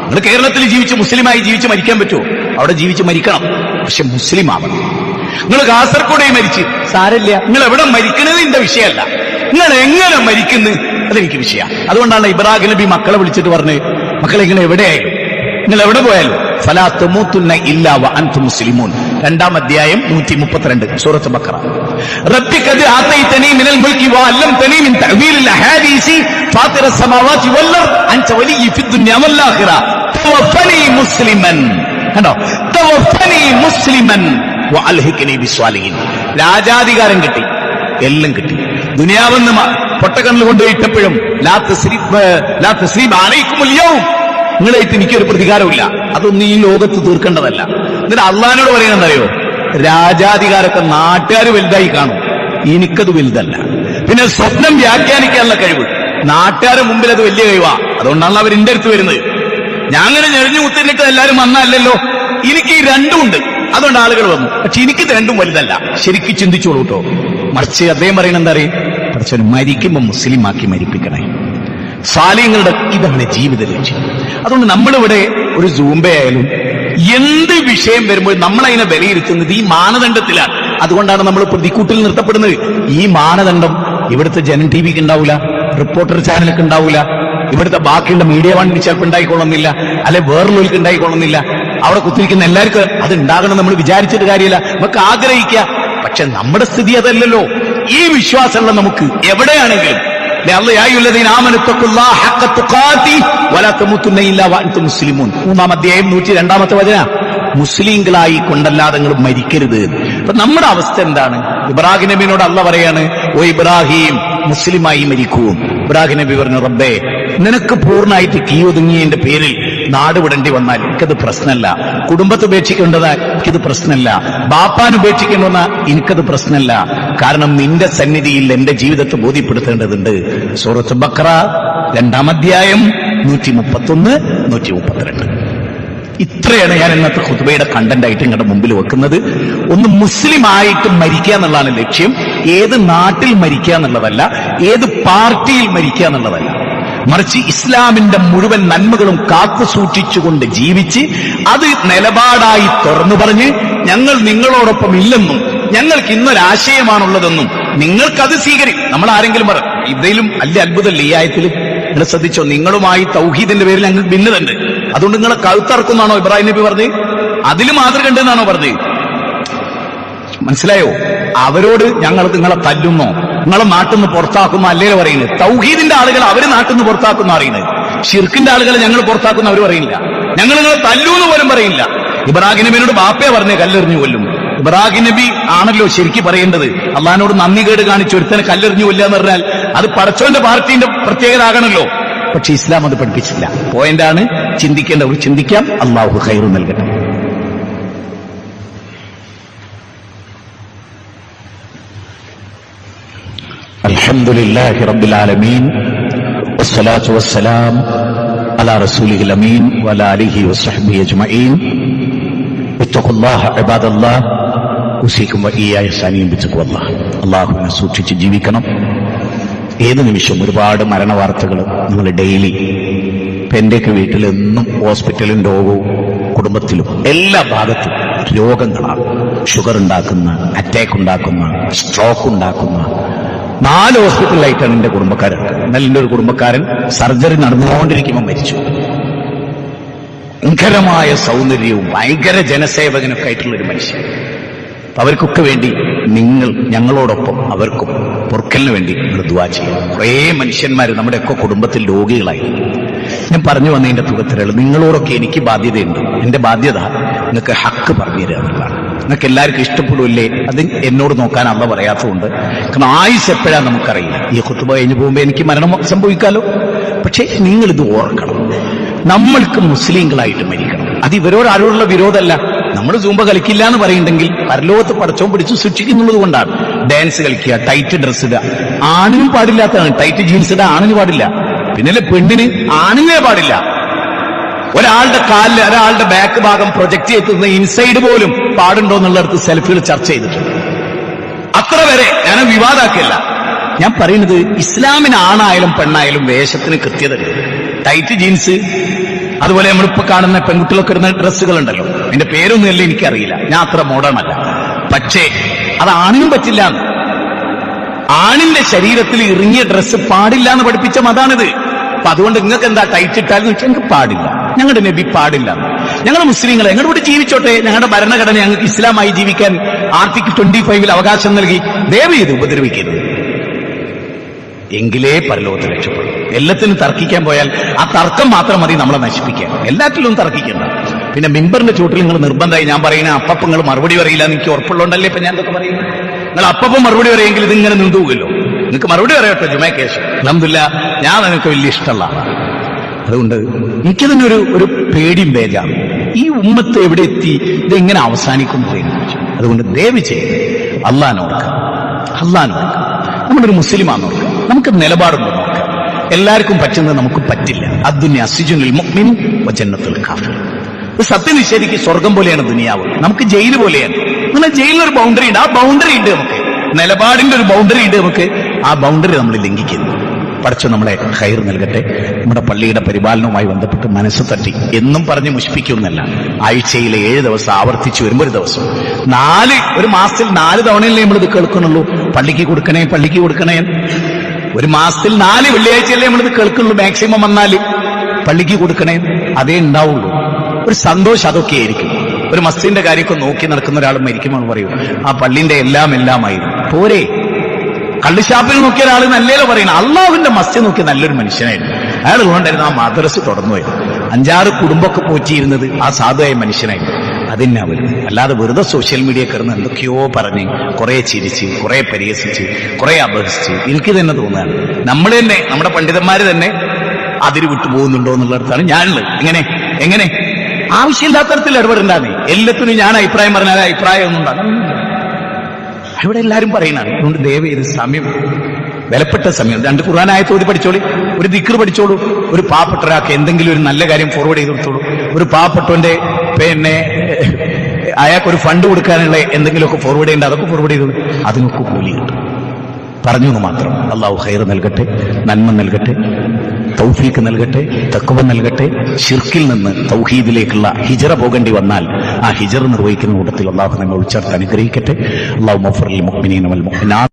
നിങ്ങൾ കേരളത്തിൽ ജീവിച്ച് മുസ്ലിമായി ജീവിച്ച് മരിക്കാൻ പറ്റുമോ? അവിടെ ജീവിച്ച് മരിക്കണം, പക്ഷെ മുസ്ലിം ആവണം. നിങ്ങൾ കാസർഗോഡേ മരിച്ച് സാരല്ല, നിങ്ങൾ എവിടെ മരിക്കുന്നത് എന്റെ വിഷയമല്ല, നിങ്ങൾ എങ്ങനെ മരിക്കുന്നു അതെനിക്ക് വിഷയമാണ്. അതുകൊണ്ടാണ് ഇബ്രാഹിം നബി മക്കളെ വിളിച്ചിട്ട് പറഞ്ഞ്, മക്കളെ നിങ്ങൾ എവിടെയായാലും, നിങ്ങൾ എവിടെ പോയാലും ഫലാ തമൂതുന്ന ഇല്ലാ വഅൻതും മുസ്ലിമൂൻ. 2-ാം അധ്യായം 132 സൂറത്ത് ബഖറ. റബ്ബി ഖദ് ആതൈതനി മിനൽ മുൽക്കി വഅല്ലംതനി മിൻ തഅവീലിൽ അഹാദീസി ഫാത്തിറസ് സമാവാതി വൽ അർദ് അൻത വലിയ്യി ഫിദ് ദുനിയ വൽ ആഖിറ തവഫനി മുസ്ലിമൻ. കണ്ടോ? തവഫനി മുസ്ലിമൻ വഅൽഹിഖ്നി ബിസ്വാലിഹിൻ. രാജാധികാരം കിട്ടി, എല്ലാം കിട്ടി. ദുനിയാവെന്ന് പൊട്ടക്കണ്ണിൽ കൊണ്ടുപോയിട്ടപ്പോഴും ലാ തസ്രീബ അലൈക്കുമുൽ യൗം, നിങ്ങളായിട്ട് എനിക്കൊരു പ്രതികാരമില്ല, അതൊന്നും ഈ ലോകത്ത് തീർക്കേണ്ടതല്ല. എന്നിട്ട് അള്ളാഹിനോട് പറയണെന്നറിയോ? രാജാധികാരമൊക്കെ നാട്ടുകാർ വലുതായി കാണും, എനിക്കത് വലുതല്ല. പിന്നെ സ്വപ്നം വ്യാഖ്യാനിക്കാനുള്ള കഴിവ് നാട്ടുകാരുടെ മുമ്പിൽ അത് വലിയ കഴിവാ. അതുകൊണ്ടാണ് അവർ എന്റെ അടുത്ത് വരുന്നത്. ഞാൻ അങ്ങനെ ഞെറിഞ്ഞു കുത്തിട്ട് എല്ലാവരും വന്നല്ലോ, എനിക്ക് ഈ രണ്ടും ഉണ്ട്, അതുകൊണ്ട് ആളുകൾ വന്നു. പക്ഷെ എനിക്കിത് രണ്ടും വലുതല്ല. ശരിക്കും ചിന്തിച്ചോളൂ കേട്ടോ. മറിച്ച് അദ്ദേഹം പറയുന്നത് എന്താ അറിയും? പക്ഷെ മരിക്കുമ്പോൾ മുസ്ലിം ആക്കി മരിപ്പിക്കണേ. സാലിഹ്യങ്ങളുടെ ഇതാണ് ജീവിത ലക്ഷ്യം. അതുകൊണ്ട് നമ്മളിവിടെ ഒരു സൂംബയായാലും എന്ത് വിഷയം വരുമ്പോൾ നമ്മളതിനെ വിലയിരുത്തുന്നത് ഈ മാനദണ്ഡത്തിലാണ്. അതുകൊണ്ടാണ് നമ്മൾ പ്രതിക്കൂട്ടിൽ നിർത്തപ്പെടുന്നത്. ഈ മാനദണ്ഡം ഇവിടുത്തെ ജനൻ ടി വിക്ക് ഉണ്ടാവില്ല, റിപ്പോർട്ടർ ചാനലൊക്കെ ഉണ്ടാവില്ല, ഇവിടുത്തെ ബാക്കിയുള്ള മീഡിയ വണ്ടി ചിലപ്പോൾ ഉണ്ടായിക്കൊള്ളുന്നില്ല, അല്ലെ വേറൊരുക്ക് ഉണ്ടായിക്കൊള്ളുന്നില്ല. അവിടെ കുത്തിരിക്കുന്ന എല്ലാവർക്കും അത് ഉണ്ടാകണം നമ്മൾ വിചാരിച്ചിട്ട് കാര്യമില്ല, നമുക്ക് ആഗ്രഹിക്കുക. പക്ഷെ നമ്മുടെ സ്ഥിതി അതല്ലല്ലോ. ഈ വിശ്വാസമുള്ള നമുക്ക് എവിടെയാണെങ്കിലും 3-ാം അധ്യായം 102-ാമത്തെ വചനം, മുസ്ലിങ്ങളായി കൊണ്ടല്ലാതെ നിങ്ങൾ മരിക്കരുത്. അപ്പൊ നമ്മുടെ അവസ്ഥ എന്താണ്? ഇബ്രാഹിം നബിയോട് അള്ള പറയാണ്, ഓ ഇബ്രാഹിം മുസ്ലിമായി മരിക്കൂ. ഇബ്രാഹിം നബി പറഞ്ഞു, റബ്ബേ നിനക്ക് പൂർണ്ണമായിട്ട് കീയൊതുങ്ങിയതിന്റെ പേരിൽ നാട് വിടേണ്ടി വന്നാൽ എനിക്കത് പ്രശ്നമല്ല, കുടുംബത്തെ ഉപേക്ഷിക്കേണ്ടതാ എനിക്കത് പ്രശ്നമല്ല, ബാപ്പാൻ ഉപേക്ഷിക്കേണ്ടെന്ന എനിക്കത് പ്രശ്നമല്ല. കാരണം നിന്റെ സന്നിധിയിൽ എന്റെ ജീവിതത്തെ ബോധ്യപ്പെടുത്തേണ്ടതുണ്ട്. സൂറത്ത് ബഖറ 2-ാം അധ്യായം 131, 132. ഇത്രയാണ് ഞാൻ ഇന്നത്തെ ഖുതുബയുടെ കണ്ടന്റ് ആയിട്ട് നിങ്ങളുടെ മുമ്പിൽ വെക്കുന്നത്. ഒന്ന് മുസ്ലിം ആയിട്ട് മരിക്കുക എന്നുള്ളതാണ് ലക്ഷ്യം. ഏത് നാട്ടിൽ മരിക്കുക എന്നുള്ളതല്ല, ഏത് പാർട്ടിയിൽ മരിക്കുക എന്നുള്ളതല്ല, മറിച്ച് ഇസ്ലാമിന്റെ മുഴുവൻ നന്മകളും കാത്തു സൂക്ഷിച്ചുകൊണ്ട് ജീവിച്ച് അത് നിലപാടായി തുറന്നു പറഞ്ഞ് ഞങ്ങൾ നിങ്ങളോടൊപ്പം ഇല്ലെന്നും ഞങ്ങൾക്ക് ഇന്നൊരാശയമാണുള്ളതെന്നും നിങ്ങൾക്കത് നമ്മൾ ആരെങ്കിലും പറ. ഇതിലും വലിയ അത്ഭുതമല്ലേ ഈ ആയത്തിൽ? നിങ്ങൾ ശ്രദ്ധിച്ചോ, നിങ്ങളുമായി തൗഹീദിന്റെ പേരിൽ ഞങ്ങൾക്ക് ഭിന്നതയുണ്ട്, അതുകൊണ്ട് നിങ്ങളെ കഴുത്തറക്കുന്നാണോ ഇബ്രാഹിം നബി പറഞ്ഞ്? അതിൽ മാതൃക ഉണ്ടെന്നാണോ പറഞ്ഞ്? മനസ്സിലായോ? അവരോട് ഞങ്ങൾ നിങ്ങളെ തല്ലുന്നോ, നിങ്ങളെ നാട്ടിൽ നിന്ന് പുറത്താക്കുന്ന അല്ലേ പറയുന്നത്? തൗഹീദിന്റെ ആളുകൾ അവര് നാട്ടിൽ നിന്ന് പുറത്താക്കുന്ന അറിയുന്നത്, ഷിർക്കിന്റെ ആളുകളെ ഞങ്ങൾ പുറത്താക്കുന്ന അവർ പറയുന്നില്ല. ഞങ്ങൾ നിങ്ങളെ തല്ലൂന്ന് പോലും പറയില്ല. ഇബ്രാഹിം നബിയോട് ബാപ്പയെ പറഞ്ഞേ കല്ലെറിഞ്ഞു കൊല്ലും. ഇബ്രാഹിം നബി ആണല്ലോ ശരിക്കും പറയേണ്ടത്. അള്ളഹാനോട് നന്ദി കേട് കാണിച്ച് ഒരുത്തനെ കല്ലെറിഞ്ഞു കൊല്ലുക എന്ന് പറഞ്ഞാൽ അത് പടച്ചോന്റെ പാർട്ടിന്റെ പ്രത്യേകത ആകണല്ലോ. പക്ഷെ ഇസ്ലാം അത് പഠിപ്പിച്ചില്ല. പോയിന്റാണ്, ചിന്തിക്കേണ്ടവർ ചിന്തിക്കാം. അള്ളാഹു ഖൈർ നൽകട്ടെ. അൽഹംദുലില്ലാഹി റബ്ബിൽ ആലമീൻ വസ്സലാത്തു വസ്സലാം അലാ റസൂലിഹിൽ അമീൻ വഅലാ ആലിഹി വസ്സഹ്ബിഹി അജ്മഈൻ. ഇത്തഖുല്ലാഹ ഇബാദല്ലാഹ് ഉസീകും വഇയ്യായ സനീം ബിത്തഖ്വല്ലാഹ്. അല്ലാഹുവിനെ സൂക്ഷിച്ച് ജീവിക്കണം. ഏത് നിമിഷവും ഒരുപാട് മരണവാർത്തകൾ നിങ്ങൾ ഡെയിലി. ഇപ്പൊ എന്റെയൊക്കെ വീട്ടിൽ എന്നും ഹോസ്പിറ്റലും രോഗവും കുടുംബത്തിലും എല്ലാ ഭാഗത്തും രോഗങ്ങളാണ്. ഷുഗർ ഉണ്ടാക്കുന്ന, അറ്റാക്ക് ഉണ്ടാക്കുന്ന, സ്ട്രോക്ക് ഉണ്ടാക്കുന്ന 4 ഹോസ്പിറ്റലിലായിട്ടാണ് എന്റെ കുടുംബക്കാരൊക്കെ. എന്നാൽ എന്റെ ഒരു കുടുംബക്കാരൻ സർജറി നടന്നുകൊണ്ടിരിക്കുമ്പോൾ മരിച്ചു. ഭയങ്കരമായ സൗന്ദര്യവും ഭയങ്കര ജനസേവകനൊക്കെ ആയിട്ടുള്ളൊരു മനുഷ്യൻ. അവർക്കൊക്കെ വേണ്ടി നിങ്ങൾ ഞങ്ങളോടൊപ്പം അവർക്കും പൊറുക്കലിന് വേണ്ടി നിങ്ങൾ ദുആ ചെയ്യുക. കുറേ മനുഷ്യന്മാർ നമ്മുടെയൊക്കെ കുടുംബത്തിൽ രോഗികളായി. ഞാൻ പറഞ്ഞു വന്നതിന്റെ തുകത്തിലുള്ള നിങ്ങളോടൊക്കെ എനിക്ക് ബാധ്യതയുണ്ട്. എന്റെ ബാധ്യത നിങ്ങൾക്ക് ഹക്ക് പറഞ്ഞു തരിക എന്നുള്ളതാണ്. നിങ്ങൾക്ക് എല്ലാവർക്കും ഇഷ്ടപ്പെടില്ലേ? അത് എന്നോട് നോക്കാൻ അള്ള പറയാത്തതുകൊണ്ട്. കാരണം ആയുസ് എപ്പോഴാണ് നമുക്കറിയില്ല. ഈ ഖുത്ബ കഴിഞ്ഞ് പോകുമ്പോൾ എനിക്ക് മരണം സംഭവിക്കാലോ. പക്ഷെ നിങ്ങളിത് ഓർക്കണം, നമ്മൾക്ക് മുസ്ലിങ്ങളായിട്ട് മരിക്കണം. അത് ഇവരോട് ആരോടുള്ള വിരോധമല്ല. നമ്മൾ സൂമ്പ കളിക്കില്ല എന്ന് പറയുന്നുണ്ടെങ്കിൽ പരലോകത്ത് പടച്ചോൻ പിടിച്ചു സൂക്ഷിക്കുന്നുള്ളത് കൊണ്ടാണ്. ഡാൻസ് കളിക്കുക, ടൈറ്റ് ഡ്രസ് ഇടുക, ആണിനും പാടില്ലാത്തതാണ്. ടൈറ്റ് ജീൻസ് ഇടുക ആണിന് പാടില്ല. പിന്നെ പെണ്ണിന് ആണിനെ പാടില്ല. ഒരാളുടെ കാലിൽ ഒരാളുടെ ബാക്ക് ഭാഗം പ്രൊജക്ട് ചെയ്തിരുന്ന ഇൻസൈഡ് പോലും പാടുണ്ടോ എന്നുള്ളിടത്ത് സെൽഫികൾ ചർച്ച ചെയ്തിട്ടുണ്ട്. അത്ര വരെ ഞാൻ വിവാദമാക്കില്ല. ഞാൻ പറയുന്നത് ഇസ്ലാമിന് ആണായാലും പെണ്ണായാലും വേഷത്തിന് കൃത്യത. ടൈറ്റ് ജീൻസ്, അതുപോലെ നമ്മളിപ്പോ കാണുന്ന പെൺകുട്ടികളൊക്കെ ഇടുന്ന ഡ്രസ്സുകളുണ്ടല്ലോ, അതിന്റെ പേരൊന്നുമല്ല എനിക്കറിയില്ല, ഞാൻ അത്ര മോഡേൺ അല്ല. പക്ഷേ അത് ആണിനും പറ്റില്ല. ആണിന്റെ ശരീരത്തിൽ ഇറങ്ങിയ ഡ്രസ്സ് പാടില്ല എന്ന് പഠിപ്പിച്ച മതാണിത്. അപ്പൊ അതുകൊണ്ട് നിങ്ങൾക്ക് എന്താ ടൈറ്റ് ഇട്ടാൽ ഞങ്ങൾക്ക് പാടില്ല, ഞങ്ങളുടെ നബി പാടില്ല. ഞങ്ങൾ മുസ്ലിങ്ങളെ ഞങ്ങളിവിടെ ജീവിച്ചോട്ടെ, ഞങ്ങളുടെ ഭരണഘടന ഞങ്ങൾക്ക് ഇസ്ലാമായി ജീവിക്കാൻ ആർട്ടിക്കിൾ 25 അവകാശം നൽകി. ദയവ് ചെയ്ത് ഉപദ്രവിക്കരുത്, എങ്കിലേ പരലോകത്ത് രക്ഷപ്പെടും. എല്ലാത്തിനും തർക്കിക്കാൻ പോയാൽ ആ തർക്കം മാത്രം മതി നമ്മളെ നശിപ്പിക്കാൻ. എല്ലാത്തിലും തർക്കിക്കണ്ട. പിന്നെ മിമ്പറിന്റെ ചൂട്ടിൽ നിങ്ങൾ നിർബന്ധമായി ഞാൻ പറയുന്ന അപ്പം നിങ്ങൾ മറുപടി പറയില്ല എന്ന് എനിക്ക് ഉറപ്പുള്ളതുകൊണ്ടല്ലേ ഇപ്പൊ ഞാൻ ഇതൊക്കെ പറയുന്നത്. നിങ്ങൾ അപ്പം മറുപടി പറയുമെങ്കിൽ ഇതിങ്ങനെ നിന്നുപോകുമല്ലോ. നിങ്ങൾക്ക് മറുപടി പറയട്ടെ ജുമയ്ക്കേശം. അൽഹംദുലില്ലാ, ഞാൻ എനിക്ക് വലിയ ഇഷ്ടമുള്ള ആളാണ്. അതുകൊണ്ട് എനിക്ക് തന്നെ ഒരു പേടിയും ബേജാറും. ഈ ഉമ്മത്ത് എവിടെ എത്തി, ഇതെങ്ങനെ അവസാനിക്കും പറയുന്നത്. അതുകൊണ്ട് ദയവ് ചെയ്ത് അള്ളാനോർക്കാം, നമ്മളൊരു മുസ്ലിമാന്ന് നോക്കാം, നമുക്ക് നിലപാടുണ്ടോ നോക്കാം. എല്ലാവർക്കും പറ്റുന്നത് നമുക്ക് പറ്റില്ല. അദ്ദുനിയ സിജുനുൽ മുഅ്മിൻ വജന്നത്തുൽ കാഫിർ. സത്യനിഷേധിക്ക് സ്വർഗം പോലെയാണ് ദുനിയാവ്, നമുക്ക് ജയിൽ പോലെയാണ്. അങ്ങനെ ജയിലിനൊരു ബൗണ്ടറി ഉണ്ട്, ആ ബൗണ്ടറി ഉണ്ട് നമുക്ക്. നിലപാടിന്റെ ഒരു ബൗണ്ടറി ഉണ്ട് നമുക്ക്, ആ ബൗണ്ടറി നമ്മൾ ലംഘിക്കുന്നു. പടച്ചോ നമ്മളെ ഖൈർ നൽകട്ടെ. നമ്മുടെ പള്ളിയുടെ പരിപാലനവുമായി ബന്ധപ്പെട്ട് മനസ്സ് തട്ടി എന്നും പറഞ്ഞ് മുഷിപ്പിക്കുന്നല്ല. ആഴ്ചയിലെ 7 ദിവസം ആവർത്തിച്ചു വരുമ്പോൾ ഒരു ദിവസം ഒരു മാസത്തിൽ 4 തവണയല്ലേ നമ്മളിത് കേൾക്കുന്നുള്ളൂ. പള്ളിക്ക് കൊടുക്കണേ. ഒരു മാസത്തിൽ 4 വെള്ളിയാഴ്ചയല്ലേ നമ്മളിത് കേൾക്കുന്നുള്ളൂ. മാക്സിമം വന്നാൽ പള്ളിക്ക് കൊടുക്കണേ, അതേ ഉണ്ടാവുള്ളൂ. ഒരു സന്തോഷം അതൊക്കെ ആയിരിക്കും. ഒരു മസ്ജിദിന്റെ കാര്യമൊക്കെ നോക്കി നടക്കുന്ന ഒരാൾ മരിക്കുമ്പോൾ പറയൂ ആ പള്ളിന്റെ എല്ലാമായിരുന്നു പോരെ. കള്ളിഷാപ്പിൽ നോക്കിയ ഒരാൾ നല്ലല്ലോ പറയണം. അള്ളാഹുവിന്റെ മസ്ജിദ് നോക്കിയ നല്ലൊരു മനുഷ്യനായിരുന്നു. അയാൾ കൊണ്ടായിരുന്നു ആ മദ്രസ തുടർന്നുപോയത്. 5-6 കുടുംബമൊക്കെ പോറ്റിയിരുന്നത് ആ സാധുവായ മനുഷ്യനായിരുന്നു. അതിനാ വരുന്നത്. അല്ലാതെ വെറുതെ സോഷ്യൽ മീഡിയ കയറുന്ന എന്തൊക്കെയോ പറഞ്ഞ് കുറെ ചിരിച്ച്, കുറെ പരിഹസിച്ച്, കുറെ അപഹസിച്ച് എനിക്ക് തന്നെ തോന്നുകയാണ് നമ്മൾ തന്നെ, നമ്മുടെ പണ്ഡിതന്മാര് തന്നെ അതിര് വിട്ടുപോകുന്നുണ്ടോ എന്നുള്ളിടത്താണ് ഞാനുള്ളത്. എങ്ങനെ ആവശ്യമില്ലാത്ത തരത്തിൽ ഇടപെടണ്ടാന്നേ. എല്ലാത്തിനും ഞാൻ അഭിപ്രായം പറഞ്ഞാൽ അഭിപ്രായം ഒന്നും ഉണ്ടാകും. ഇവിടെ എല്ലാവരും പറയുന്നതാണ്. അതുകൊണ്ട് ദയവ് ചെയ്ത് സമയം, വിലപ്പെട്ട സമയം, 2 ഖുർആനായത്ത് ഓതി പഠിച്ചോളി, ഒരു ദിക്ർ പഠിച്ചോളൂ, ഒരു പാവപ്പെട്ട ഒരാൾക്ക് എന്തെങ്കിലും ഒരു നല്ല കാര്യം ഫോർവേഡ് ചെയ്ത് കൊടുത്തോളൂ, ഒരു പാവപ്പെട്ടവന്റെ അയാൾക്കൊരു ഫണ്ട് കൊടുക്കാനുള്ള എന്തെങ്കിലുമൊക്കെ ഫോർവേഡ് ചെയ്യേണ്ട അതൊക്കെ ഫോർവേഡ് ചെയ്തോളൂ. അതിനൊക്കെ കൂലി കിട്ടും. പറഞ്ഞു എന്ന് മാത്രം. അള്ളാഹു ഖൈർ നൽകട്ടെ, നന്മ നൽകട്ടെ, തൗഫീഖ് നൽകട്ടെ, തഖ്വ നൽകട്ടെ. ശിർക്കിൽ നിന്ന് തൗഹീദിലേക്കുള്ള ഹിജറ പോകേണ്ടി വന്നാൽ ആ ഹിജറ നിർവഹിക്കുന്ന കൂട്ടത്തിൽ അള്ളാഹു നമ്മെ ഉൾച്ചേർത്ത് അനുഗ്രഹിക്കട്ടെ. അല്ലാഹുമ്മ ഗ്ഫിർ ലിൽ മുഅ്മിനീന വൽ മുഅ്മിനാത്ത്.